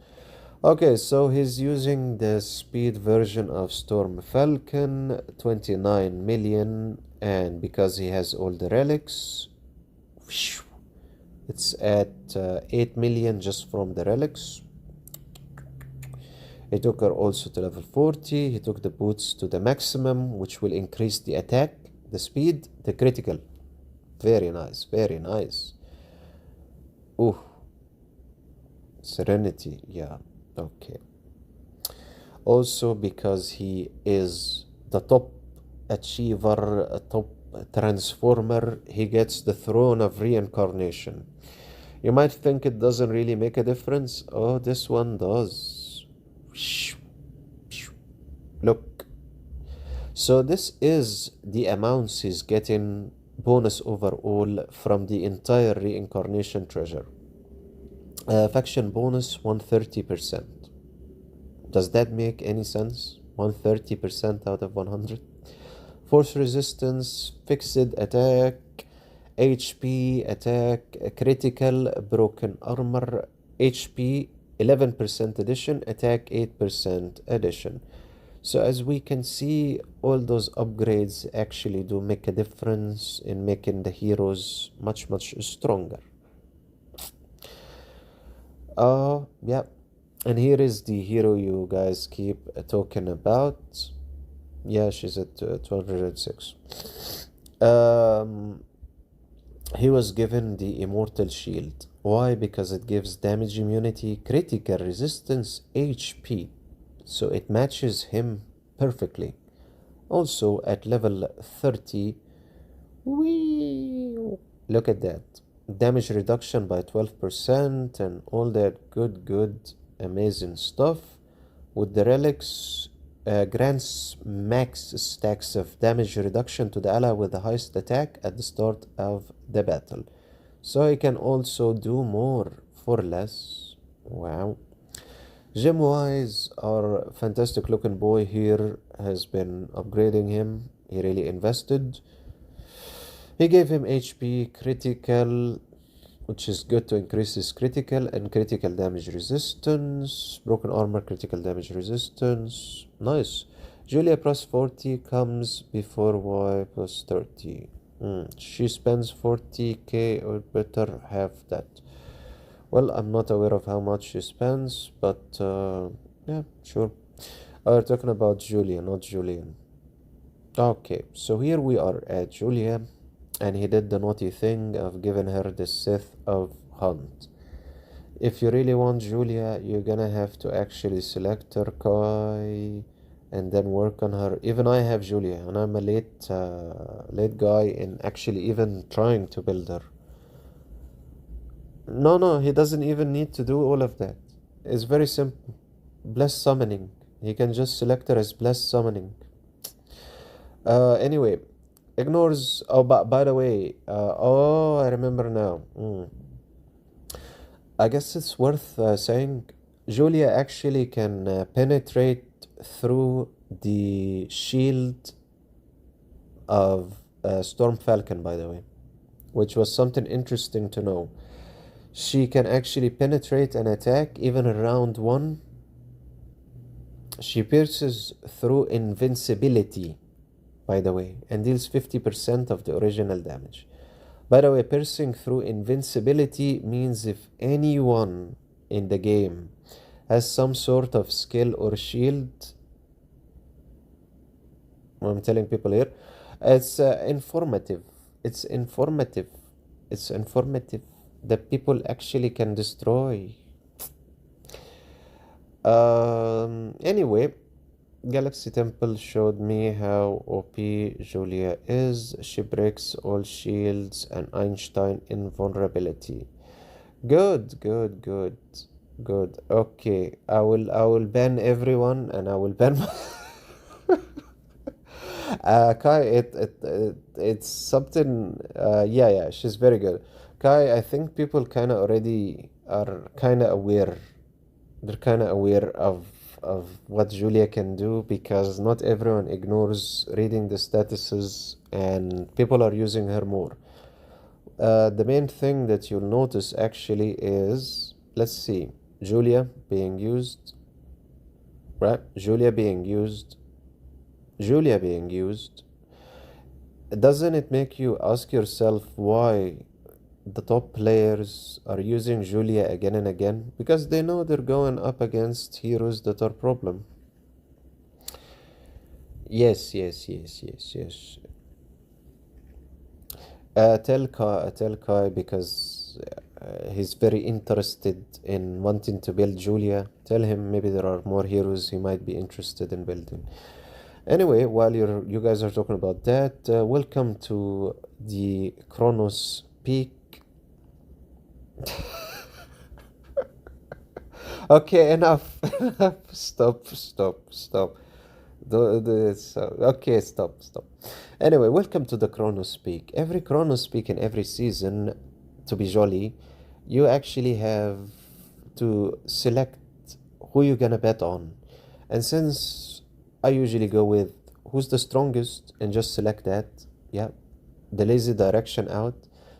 Okay, so he's using the speed version of Storm Falcon, 29 million, and because he has all the relics, it's at 8 million just from the relics. He took her also to level 40. He took the boots to the maximum, which will increase the attack, the speed, the critical. Very nice, very nice. Ooh. Serenity, yeah, okay. Also because he is the top achiever, a top transformer, he gets the throne of reincarnation. You might think it doesn't really make a difference. Oh, this one does. Look. So this is the amounts he's getting bonus overall from the entire reincarnation treasure. Faction bonus 130%. Does that make any sense? 130% out of 100. Force resistance, fixed attack, HP, attack, critical, broken armor, HP 11% addition, attack 8% addition. So as we can see, all those upgrades actually do make a difference in making the heroes much stronger. Yeah. And here is the hero you guys keep talking about. Yeah, she's at 206. He was given the Immortal Shield. Why? Because it gives damage immunity, critical resistance, HP. So it matches him perfectly. Also at level 30, whee, look at that. Damage reduction by 12% and all that good, amazing stuff. With the relics, grants max stacks of damage reduction to the ally with the highest attack at the start of the battle. So he can also do more for less. Wow. Gem-wise, our fantastic looking boy here has been upgrading him. He really invested. He gave him HP, critical, which is good to increase his critical and critical damage resistance. Broken armor, critical damage resistance. Nice. Julia plus 40 comes before Y plus 30. She spends 40k or better have that. Well, I'm not aware of how much she spends, but yeah, sure. We're talking about Julia, not Julian. Okay, so here we are at Julia, and he did the naughty thing of giving her the Sith of Hunt. If you really want Julia, you're gonna have to actually select her Kai and then work on her. Even I have Julia, and I'm a late guy in actually even trying to build her. No, he doesn't even need to do all of that. It's very simple. Blessed summoning. He can just select her as blessed summoning. Anyway, ignores. Oh, but by the way, oh, I remember now. I guess it's worth saying Julia actually can penetrate through the shield of Storm Falcon, by the way, which was something interesting to know. She can actually penetrate an attack even in round 1. She pierces through invincibility, by the way, and deals 50% of the original damage. By the way, piercing through invincibility means if anyone in the game has some sort of skill or shield, I'm telling people here, it's informative. It's informative. It's informative that people actually can destroy. Anyway, Galaxy Temple showed me how OP Julia is. She breaks all shields and Einstein invulnerability. Good, good, good, good. Okay, I will ban everyone and I will ban Kai, it's something. Yeah, she's very good. Kai, I think people kind of already are kind of aware. They're kind of aware of what Julia can do because not everyone ignores reading the statuses, and people are using her more. The main thing that you'll notice actually is, let's see, Julia being used, right? Julia being used. Doesn't it make you ask yourself why the top players are using Julia again and again? Because they know they're going up against heroes that are problem. Yes. Tell Kai because he's very interested in wanting to build Julia. Tell him maybe there are more heroes he might be interested in building. Anyway, while you guys are talking about that, welcome to the Kronos Peak. Okay, enough. Stop. Okay, stop. Anyway, welcome to the Kronos Peak. Every Kronos Peak in every season, to be jolly, you actually have to select who you're gonna bet on. And since I usually go with who's the strongest and just select that, yeah, the lazy direction out,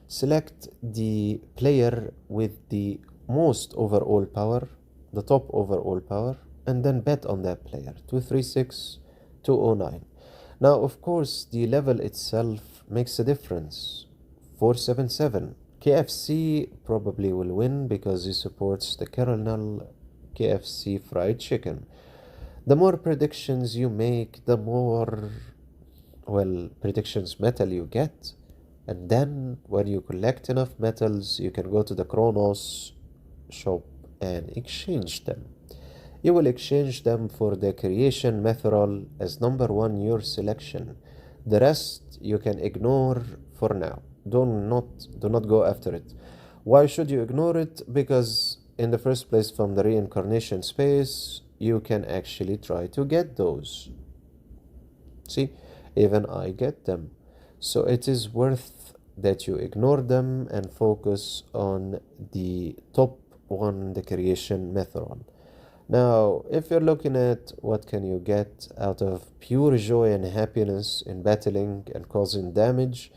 select the player with the most overall power, the top overall power, and then bet on that player. 236, 209. Now, of course, the level itself makes a difference. 477. KFC probably will win because he supports the Colonel KFC fried chicken. The more predictions you make, the more, well, predictions metal you get. And then when you collect enough metals, you can go to the Kronos shop and exchange them. You will exchange them for the creation methodol as number 1 your selection. The rest you can ignore for now. Do not go after it. Why should you ignore it? Because in the first place, from the reincarnation space, you can actually try to get those. See, even I get them. So it is worth that you ignore them and focus on the top one, the creation method. Now, if you're looking at what can you get out of pure joy and happiness in battling and causing damage,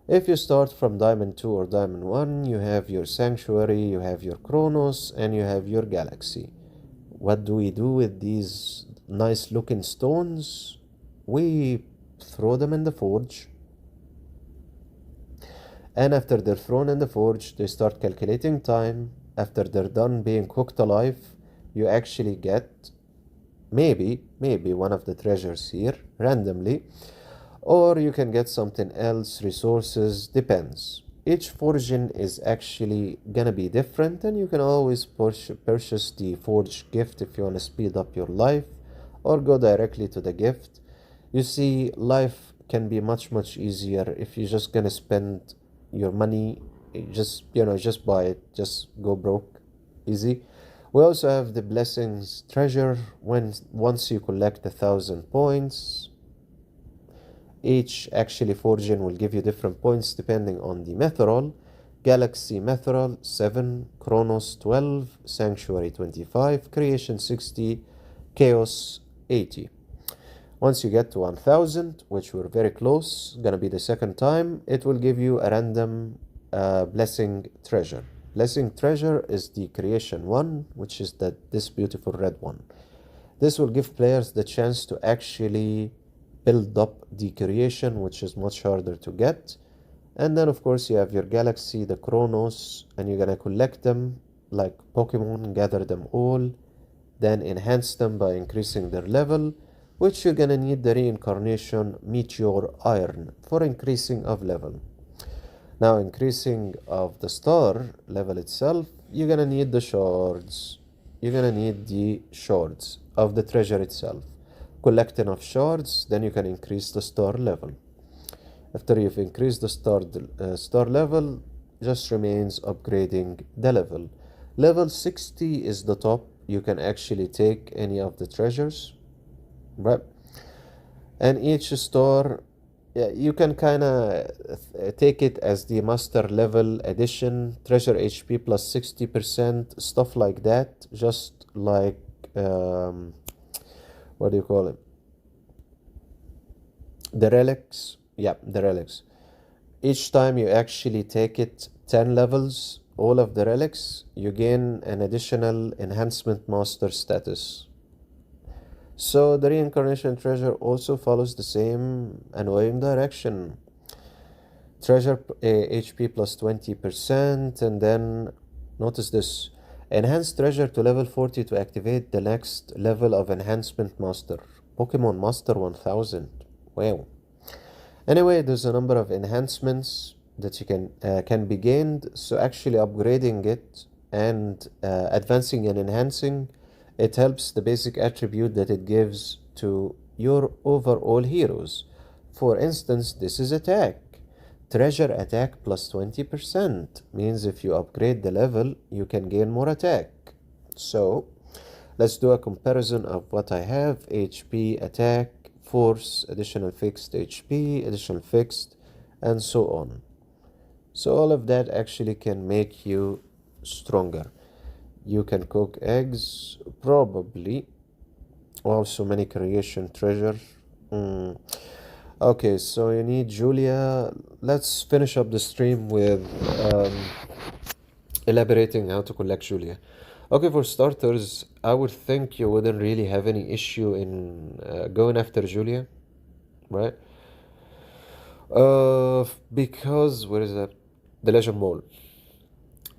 if you start from Diamond 2 or Diamond 1, you have your Sanctuary, you have your Kronos, and you have your Galaxy. What do we do with these nice looking stones? We throw them in the forge. And after they're thrown in the forge, they start calculating time. After they're done being cooked alive, you actually get maybe one of the treasures here randomly, or you can get something else, resources, depends. Each forging is actually gonna be different, and you can always purchase the forge gift if you want to speed up your life, or go directly to the gift. You see, life can be much easier if you're just gonna spend your money, just buy it, just go broke, easy. We also have the blessings treasure. Once you collect 1,000 points, each actually forging will give you different points depending on the methodol. Galaxy methodol 7, Kronos 12, Sanctuary 25, Creation 60, Chaos 80. Once you get to 1000, which we're very close, gonna be the second time, it will give you a random blessing treasure. Blessing treasure is the creation one, which is this beautiful red one. This will give players the chance to actually build up the creation, which is much harder to get. And then of course you have your galaxy, the Chronos, and you're gonna collect them like Pokemon, gather them all, then enhance them by increasing their level, which you're gonna need the Reincarnation Meteor Iron for increasing of level. Now increasing of the star level itself, you're gonna need the shards. You're gonna need the shards of the treasure itself. Collect enough shards, then you can increase the star level. After you've increased the star level, just remains upgrading the level. Level 60 is the top. You can actually take any of the treasures, right? And each star, you can kind of take it as the master level addition, treasure HP plus 60%, stuff like that, just like, what do you call it? The relics. Yeah, the relics. Each time you actually take it 10 levels, all of the relics, you gain an additional enhancement master status. So the reincarnation treasure also follows the same annoying direction. Treasure HP plus 20%, and then notice this. Enhance treasure to level 40 to activate the next level of enhancement master. Pokemon Master 1000. Wow. Anyway, there's a number of enhancements that you can be gained. So actually upgrading it and advancing and enhancing, it helps the basic attribute that it gives to your overall heroes. For instance, this is attack. Treasure attack plus 20%. Means if you upgrade the level, you can gain more attack. So let's do a comparison of what I have. HP, attack, force, additional fixed HP, additional fixed, and so on. So all of that actually can make you stronger. You can cook eggs, probably. Wow, so many creation treasure. Okay, so you need Julia. Let's finish up the stream with elaborating how to collect Julia. Okay, for starters, I would think you wouldn't really have any issue in going after Julia, right? Because, where is that? The Legend Mall.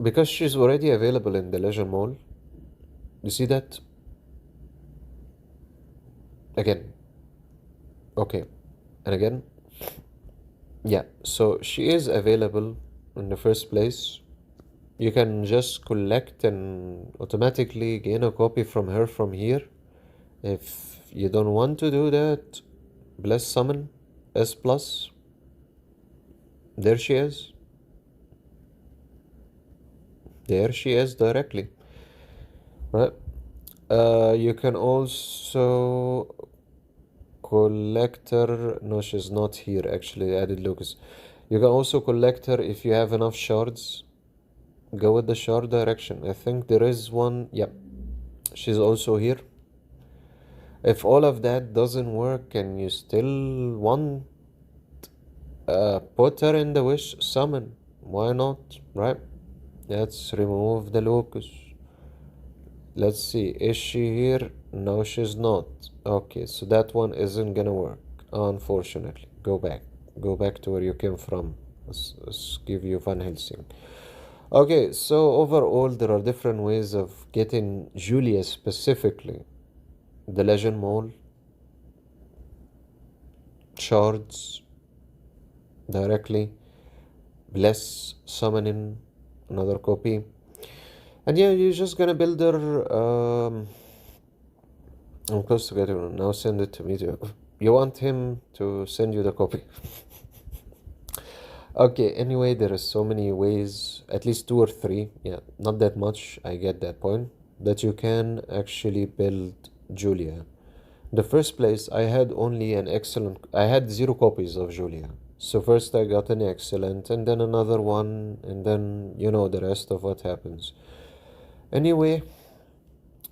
Because she's already available in the Legend Mall. You see that? Again. Okay. And again. Yeah, so she is available in the first place. You can just collect and automatically gain a copy from her from here. If you don't want to do that, bless summon S+. There she is. There she is directly. Right? You can also collect her. No, she's not here actually. I added Lucas. You can also collect her if you have enough shards. Go with the shard direction. I think there is one. Yep. She's also here. If all of that doesn't work and you still want, put her in the wish summon. Why not? Right? Let's remove the locus. Let's see. Is she here? No, she's not. Okay, so that one isn't gonna work. Unfortunately. Go back. Go back to where you came from. Let's give you Van Helsing. Okay, so overall there are different ways of getting Julia specifically. The Legend Mall, shards, directly, bless, summoning, another copy. And yeah, you're just gonna build her, I'm close to getting it. Now send it to me too. You want him to send you the copy. Okay, anyway, there are so many ways, at least 2 or 3, yeah, not that much, I get that point, that you can actually build Julia. The first place, I had only an excellent, I had 0 copies of Julia. So first I got an excellent, and then another one, and then, you know, the rest of what happens. Anyway,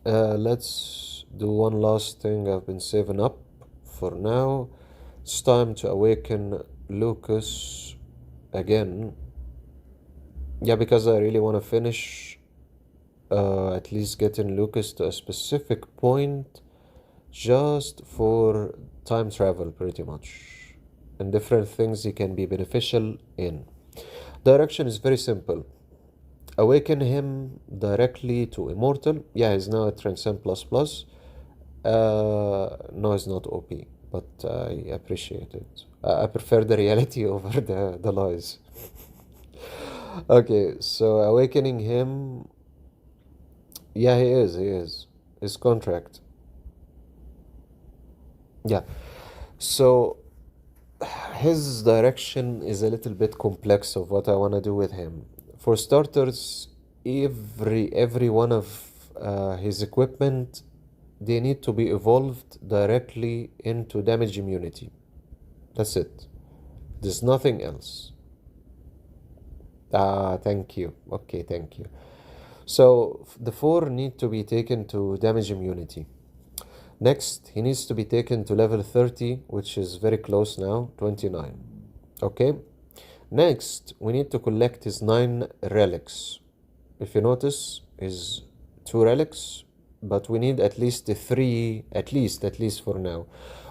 let's do one last thing I've been saving up for now. It's time to awaken Lucas again. Yeah, because I really want to finish at least getting Lucas to a specific point just for time travel, pretty much, and different things he can be beneficial in. Direction is very simple. Awaken him directly to Immortal. Yeah, he's now at Transcend Plus Plus. No, it's not OP, but I appreciate it. I prefer the reality over the lies. Okay, so awakening him. Yeah, he is. His contract. Yeah. So his direction is a little bit complex of what I want to do with him. For starters, every one of his equipment, they need to be evolved directly into damage immunity. That's it. There's nothing else. Thank you. Okay, thank you. So the four need to be taken to damage immunity. Next, he needs to be taken to level 30, which is very close now, 29. Okay? Next, we need to collect his 9 relics. If you notice, his 2 relics, but we need at least 3, at least for now.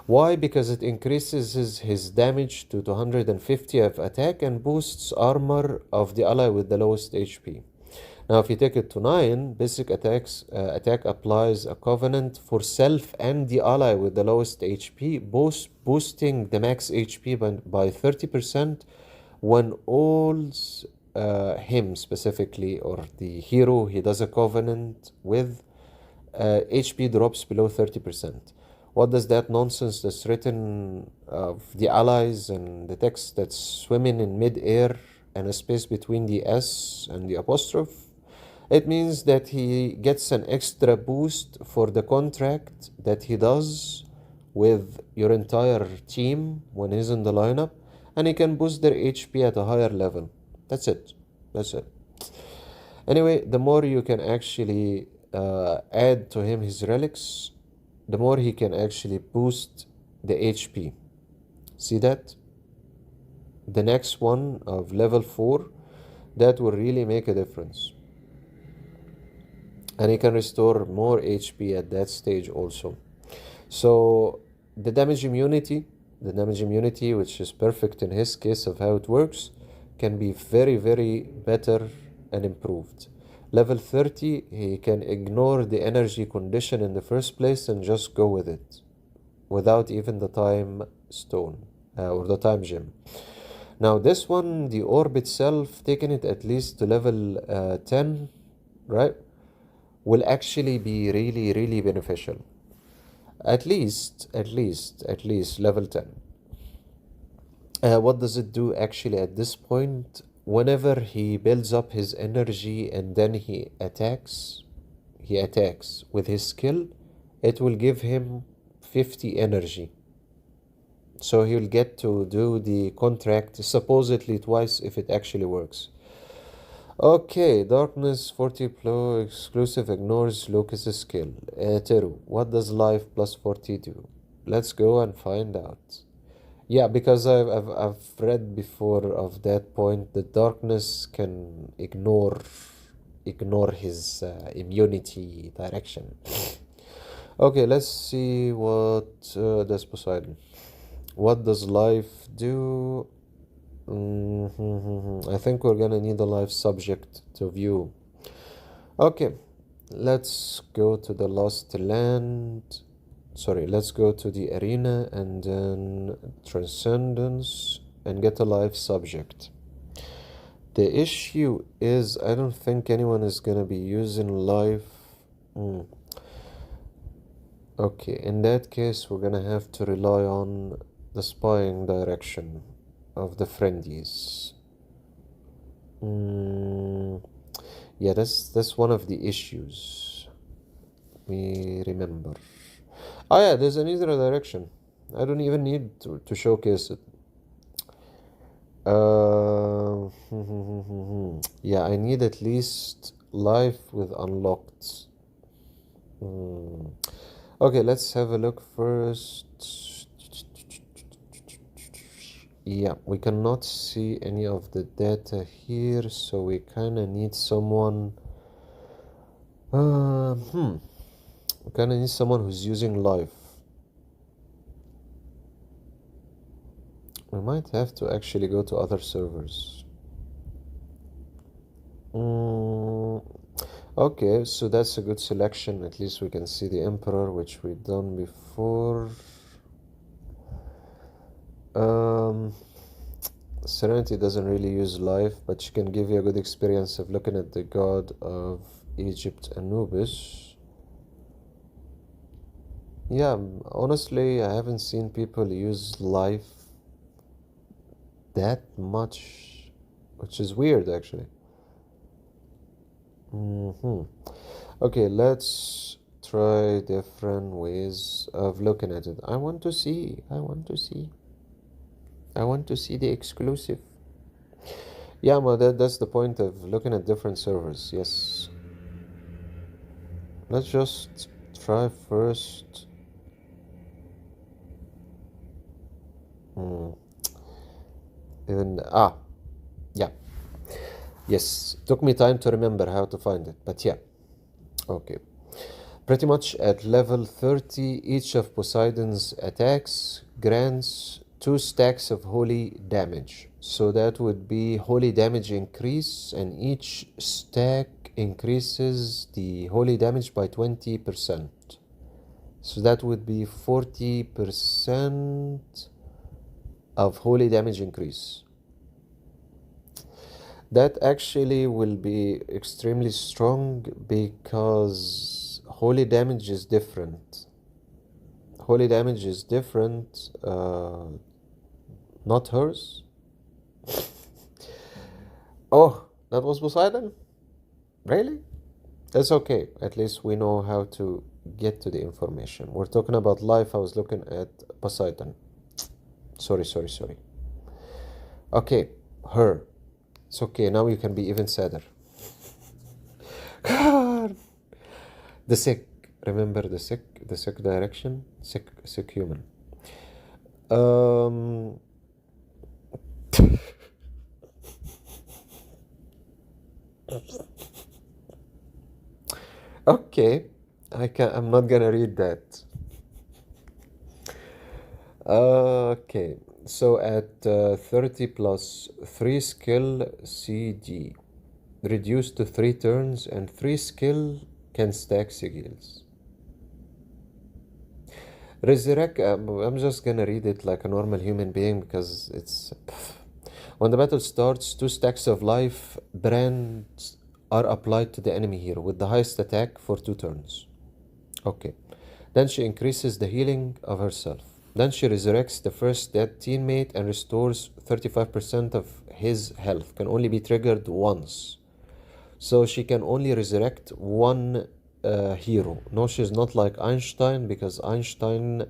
Why? Because it increases his damage to 250 of attack and boosts armor of the ally with the lowest HP. Now, if you take it to 9, basic attack applies a covenant for self and the ally with the lowest HP, boosting the max HP by 30% when him specifically, or the hero he does a covenant with, HP drops below 30%. What does that nonsense that's written of the allies and the text that's swimming in mid-air and a space between the S and the apostrophe? It means that he gets an extra boost for the contract that he does with your entire team when he's in the lineup, and he can boost their HP at a higher level. That's it. Anyway, the more you can actually add to him his relics, the more he can actually boost the HP. See that? The next one of level 4, that will really make a difference. And he can restore more HP at that stage also. So the damage immunity, which is perfect in his case of how it works, can be very, very better and improved. Level 30, he can ignore the energy condition in the first place and just go with it, without even the time stone, or the time gem. Now this one, the orb itself, taking it at least to level 10, right, will actually be really, really beneficial. At least level 10. What does it do actually at this point? Whenever he builds up his energy and then he attacks with his skill, it will give him 50 energy. So he'll get to do the contract supposedly twice if it actually works. Okay, Darkness 40 Pro exclusive ignores Lucas's skill. Teru, what does life plus 40 do? Let's go and find out. Yeah, because I've read before of that point that Darkness can ignore his immunity direction. Okay, let's see what does Poseidon. What does life do? I think we're gonna need a live subject to view. Okay, let's go to the lost land. Sorry, let's go to the arena and then transcendence and get a live subject. The issue is I don't think anyone is gonna be using live. Okay, in that case we're gonna have to rely on the spying direction of the friendies. Yeah, that's one of the issues we remember. Oh yeah, there's an easier direction. I don't even need to showcase it. Yeah, I need at least life with unlocked. Okay, let's have a look first. Yeah, we cannot see any of the data here, so we kind of need someone. We kind of need someone who's using live. We might have to actually go to other servers. Okay, so that's a good selection. At least we can see the Emperor, which we've done before. Serenity doesn't really use life, but she can give you a good experience of looking at the god of Egypt, Anubis. Yeah, honestly, I haven't seen people use life that much, which is weird actually. Okay, let's try different ways of looking at it. I want to see the exclusive. Yeah, well, that's the point of looking at different servers. Yes, let's just try first. Even yeah, yes, took me time to remember how to find it, but yeah. Okay, pretty much at level 30, each of Poseidon's attacks grants 2 stacks of holy damage. So that would be holy damage increase, and each stack increases the holy damage by 20%. So that would be 40% of holy damage increase. That actually will be extremely strong because holy damage is different. Holy damage is different, not hers. Oh, that was Poseidon? Really? That's okay. At least we know how to get to the information. We're talking about life. I was looking at Poseidon. Sorry. Okay, her. It's okay. Now you can be even sadder. God. The sick. Remember the sick? The sick direction? Sick human. Okay. I'm not gonna read that. Okay. So at 30 plus 3 skill CD, reduced to 3 turns, and 3 skill can stack sigils. Resurrect, I'm just gonna read it like a normal human being because it's... When the battle starts, 2 stacks of life brands are applied to the enemy hero with the highest attack for 2 turns. Okay. Then she increases the healing of herself. Then she resurrects the first dead teammate and restores 35% of his health. Can only be triggered once. So she can only resurrect one hero. No, she's not like Einstein, because Einstein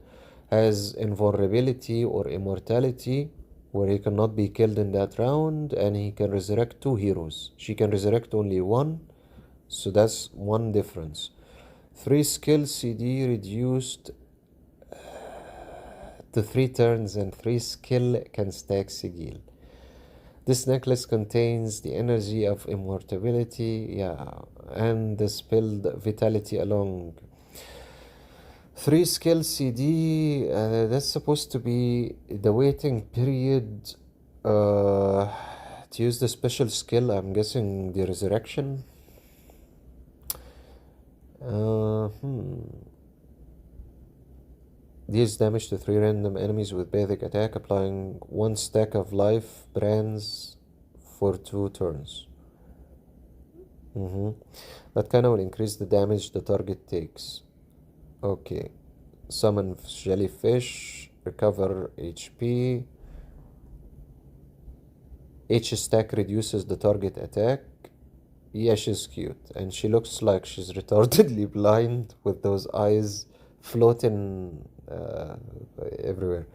has invulnerability or immortality where he cannot be killed in that round, and he can resurrect 2 heroes. She can resurrect only one, so that's one difference. 3 skill CD reduced to 3 turns, and 3 skill can stack sigil. This necklace contains the energy of immortality, and the spelled vitality along. 3 skill CD, that's supposed to be the waiting period to use the special skill. I'm guessing the resurrection. Deals damage to 3 random enemies with basic attack, applying 1 stack of life brands for 2 turns. That kind of will increase the damage the target takes. Okay. Summon jellyfish, recover HP. Each stack reduces the target attack. Yeah, she's cute. And she looks like she's retardedly blind with those eyes floating everywhere.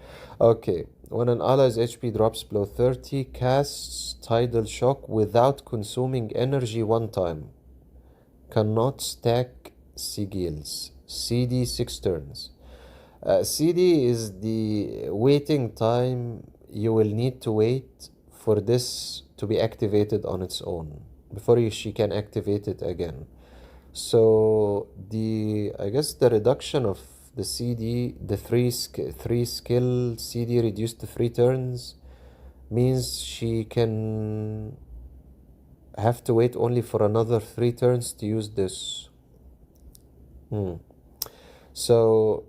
Okay. When an ally's HP drops below 30, casts Tidal Shock without consuming energy 1 time. Cannot stack sigils. CD 6 turns. CD is the waiting time you will need to wait for this to be activated on its own before she can activate it again. So I guess the reduction of the CD, the three skill CD reduced to 3 turns, means she can have to wait only for another 3 turns to use this. So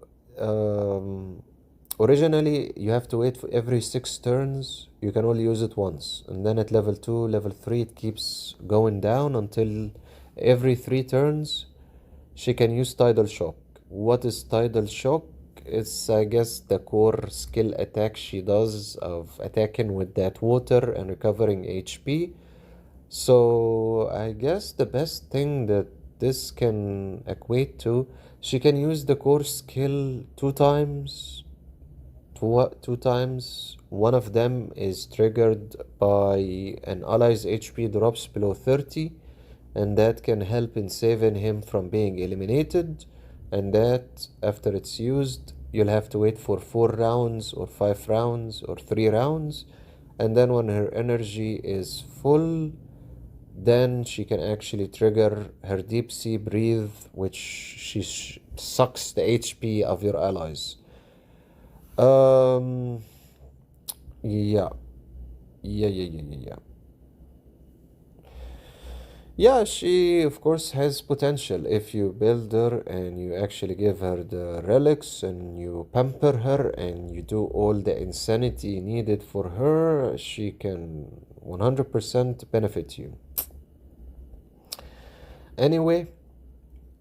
originally you have to wait for every 6 turns. You can only use it once, and then at level 2, level 3 it keeps going down until every 3 turns she can use Tidal Shock. What is Tidal Shock? It's, I guess, the core skill attack she does of attacking with that water and recovering HP. So I guess the best thing that this can equate to, she can use the core skill 2 times. Two times. One of them is triggered by an ally's HP drops below 30, and that can help in saving him from being eliminated. And that, after it's used, you'll have to wait for 4 rounds or 5 rounds or 3 rounds. And then when her energy is full, then she can actually trigger her deep sea breathe, which she sucks the HP of your allies. Yeah. Yeah, she of course has potential. If you build her and you actually give her the relics and you pamper her and you do all the insanity needed for her, she can 100% benefit you. Anyway,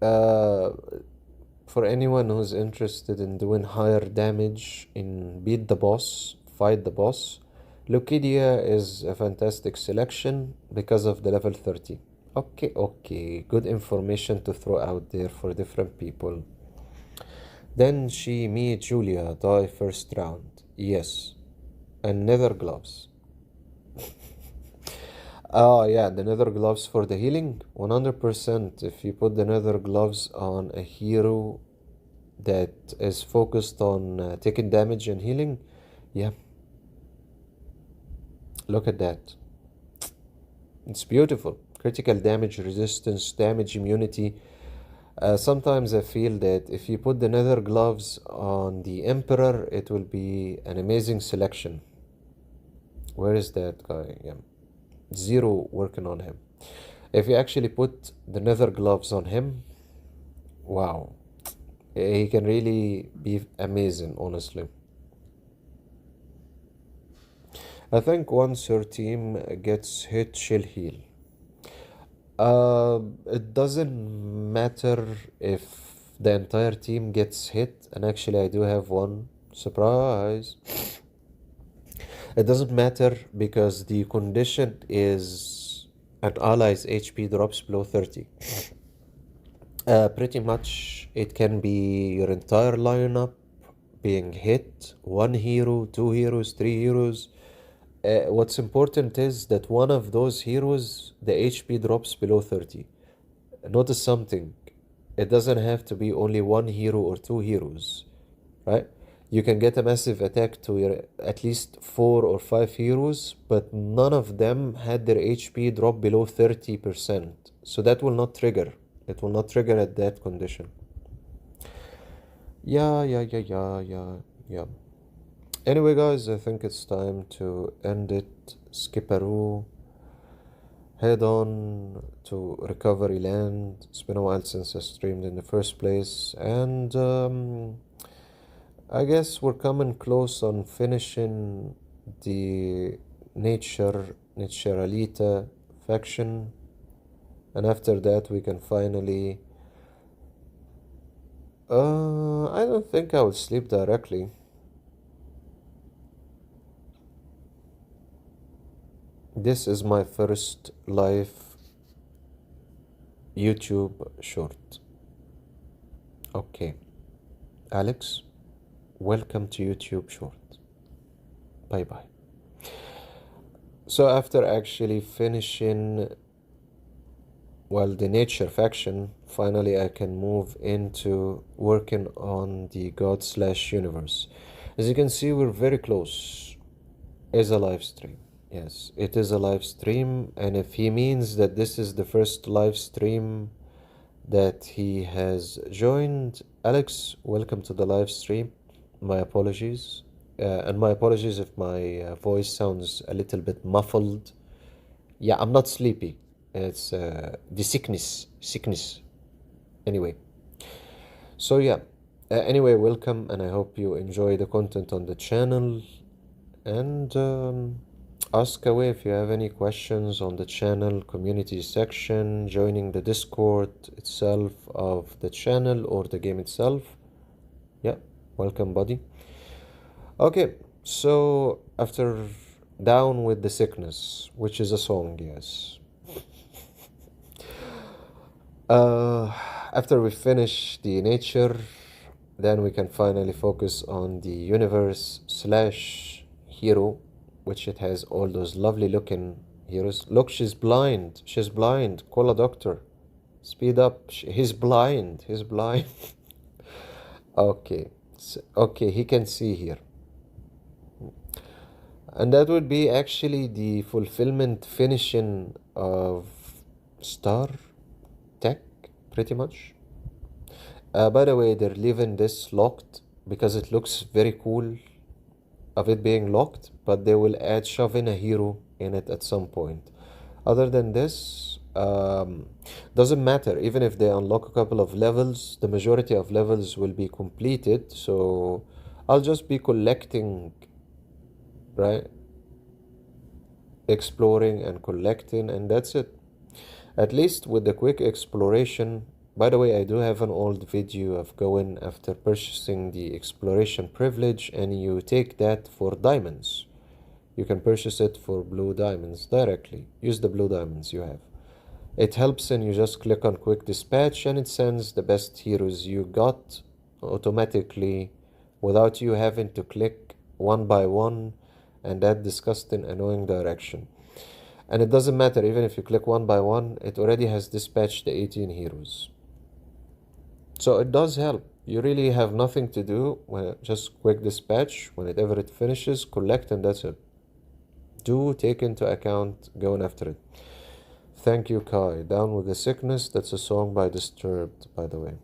for anyone who's interested in doing higher damage in Beat the Boss, Fight the Boss, Lucidia is a fantastic selection because of the level 30. Okay, good information to throw out there for different people. Then me, Julia, die first round. Yes. And nether gloves. Oh yeah, the nether gloves for the healing, 100%. If you put the nether gloves on a hero that is focused on taking damage and healing, yeah. Look at that. It's beautiful. Critical damage resistance, damage immunity. Sometimes I feel that if you put the nether gloves on the Emperor, it will be an amazing selection. Where is that guy? Yeah. Zero working on him. If you actually put the nether gloves on him, wow. He can really be amazing, honestly. I think once your team gets hit, she'll heal. It doesn't matter if the entire team gets hit, and actually I do have one surprise. It doesn't matter because the condition is an ally's HP drops below 30. Pretty much it can be your entire lineup being hit, 1 hero, 2 heroes, 3 heroes. What's important is that one of those heroes, the HP drops below 30. Notice something. It doesn't have to be only 1 hero or 2 heroes, right? You can get a massive attack to your at least 4 or 5 heroes, but none of them had their HP drop below 30%. So that will not trigger. It will not trigger at that condition. Yeah. Anyway, guys, I think it's time to end it. Skipperoo. Head on to Recovery Land. It's been a while since I streamed in the first place, and I guess we're coming close on finishing the Naturalita faction, and after that we can finally... I don't think I will sleep directly. This is my first live YouTube short. Okay, Alex, welcome to YouTube short. Bye bye. So after actually finishing well, the nature faction, finally I can move into working on the God slash universe. As you can see, we're very close. Is a live stream. Yes, it is a live stream, and if he means that this is the first live stream that he has joined, Alex, welcome to the live stream. My apologies. And my apologies if my voice sounds a little bit muffled. Yeah, I'm not sleepy. It's the sickness. Anyway, so yeah. Anyway, welcome, and I hope you enjoy the content on the channel. And ask away if you have any questions on the channel community section, joining the Discord itself of the channel or the game itself. Yeah, welcome, buddy. Okay, so after Down with the Sickness, which is a song, yes. After we finish the nature, then we can finally focus on the universe slash hero, which it has all those lovely looking heroes. Look, she's blind. She's blind. Call a doctor. Speed up. He's blind. He's blind. Okay. Okay, he can see here. And that would be actually the fulfillment finishing of Star Tech, pretty much. By the way, they're leaving this locked because it looks very cool of it being locked, but they will add shoving a hero in it at some point. Other than this, doesn't matter. Even if they unlock a couple of levels, the majority of levels will be completed. So I'll just be collecting, right? Exploring and collecting, and that's it. At least with the quick exploration. By the way, I do have an old video of going after purchasing the exploration privilege, and you take that for diamonds. You can purchase it for blue diamonds directly. Use the blue diamonds you have. It helps, and you just click on quick dispatch and it sends the best heroes you got automatically without you having to click one by one and that disgusting annoying direction. And it doesn't matter, even if you click one by one, it already has dispatched the 18 heroes. So it does help. You really have nothing to do. Just quick dispatch. Whenever it finishes, collect, and that's it. Do take into account going after it. Thank you, Kai. Down with the Sickness. That's a song by Disturbed, by the way.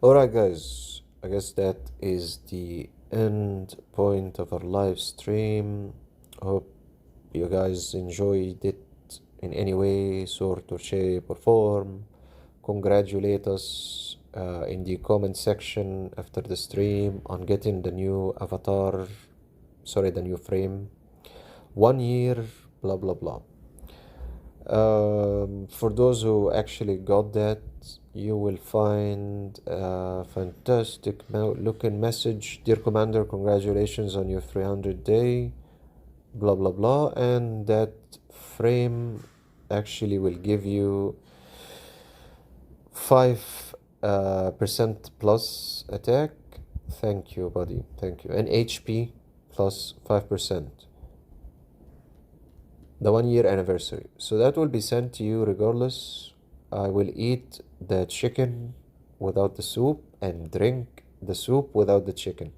Alright, guys. I guess that is the end point of our live stream. Hope you guys enjoyed it in any way, sort or shape or form. Congratulate us in the comment section after the stream on getting the new avatar, the new frame. 1 year, blah blah blah. For those who actually got that, you will find a fantastic looking message. Dear Commander, congratulations on your 300 day, blah blah blah. And that frame actually will give you 5% plus attack. Thank you, buddy. Thank you. And HP plus 5%. The 1 year anniversary. So that will be sent to you regardless. I will eat the chicken without the soup and drink the soup without the chicken.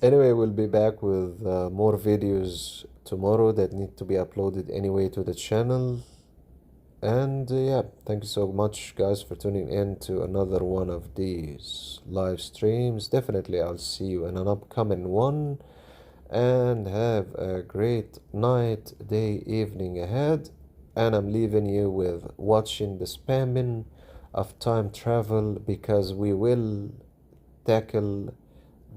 Anyway, we'll be back with more videos tomorrow that need to be uploaded anyway to the channel. And yeah, thank you so much, guys, for tuning in to another one of these live streams. Definitely, I'll see you in an upcoming one. And have a great night, day, evening ahead. And I'm leaving you with watching the spamming of time travel, because we will tackle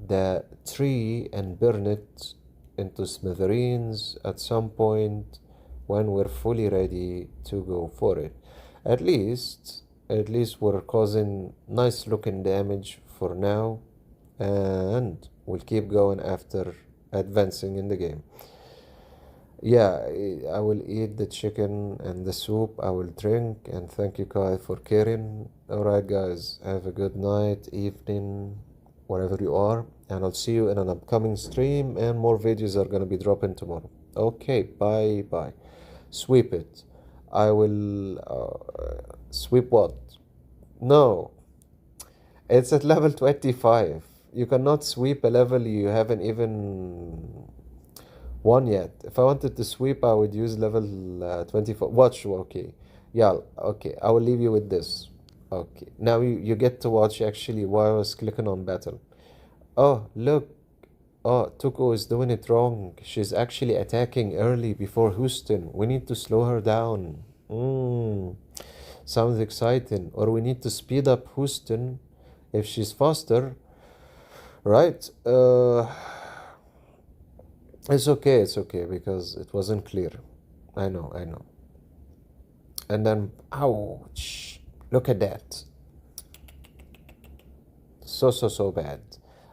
the tree and burn it into smithereens at some point when we're fully ready to go for it. At least we're causing nice looking damage for now, and we'll keep going after advancing in the game. Yeah, I will eat the chicken and the soup. I will drink, and thank you, Kai, for caring. Alright, guys, have a good night, evening, wherever you are, and I'll see you in an upcoming stream, and more videos are gonna be dropping tomorrow. Okay, bye bye. Sweep it. I will sweep what? No, it's at level 25. You cannot sweep a level you haven't even won yet. If I wanted to sweep, I would use level 24. Watch, okay. Yeah, okay. I will leave you with this. Okay. Now you get to watch actually why I was clicking on battle. Oh, look. Oh, Toku is doing it wrong. She's actually attacking early before Houston. We need to slow her down. Sounds exciting. Or we need to speed up Houston if she's faster. Right? It's okay, because it wasn't clear. I know. And then, ouch. Look at that. So bad.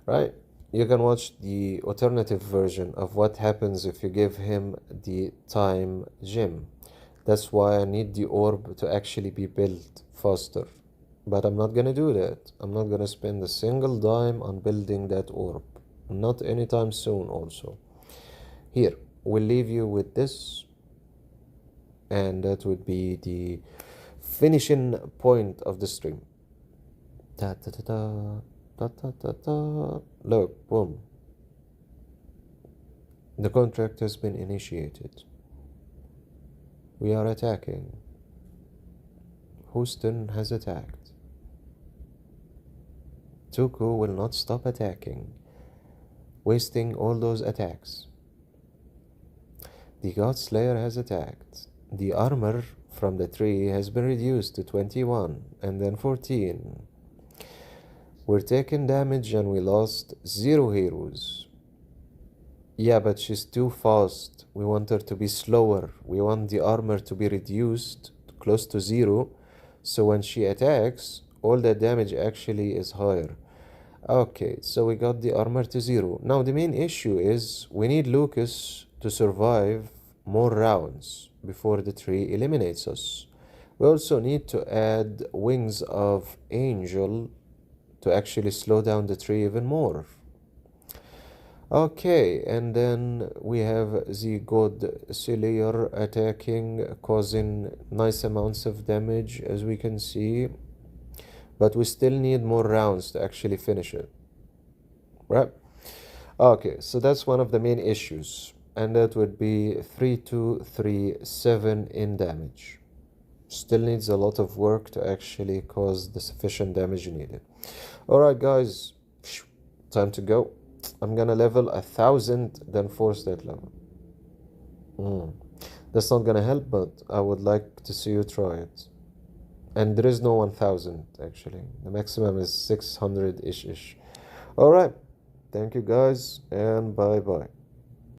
Right? You can watch the alternative version of what happens if you give him the time gem. That's why I need the orb to actually be built faster. But I'm not gonna do that. I'm not gonna spend a single dime on building that orb. Not anytime soon also. Here, we'll leave you with this. And that would be the finishing point of the stream. Da da da da. Da, da, da, da. Look, boom. The contract has been initiated. We are attacking. Houston has attacked. Toku will not stop attacking, wasting all those attacks. The God Slayer has attacked. The armor from the tree has been reduced to 21 and then 14. We're taking damage and we lost 0 heroes. Yeah, but she's too fast. We want her to be slower. We want the armor to be reduced close to 0. So when she attacks, all the damage actually is higher. Okay, so we got the armor to 0. Now the main issue is we need Lucas to survive more rounds before the tree eliminates us. We also need to add Wings of Angel to actually slow down the tree even more. Okay, and then we have the God Slayer attacking, causing nice amounts of damage, as we can see. But we still need more rounds to actually finish it. Right? Okay, so that's one of the main issues. And that would be 3237 in damage. Still needs a lot of work to actually cause the sufficient damage needed. Alright guys, time to go. I'm gonna level 1000, then force that level. That's not gonna help, but I would like to see you try it. And there is no 1000 actually. The maximum is 600-ish. Alright, thank you guys, and bye bye.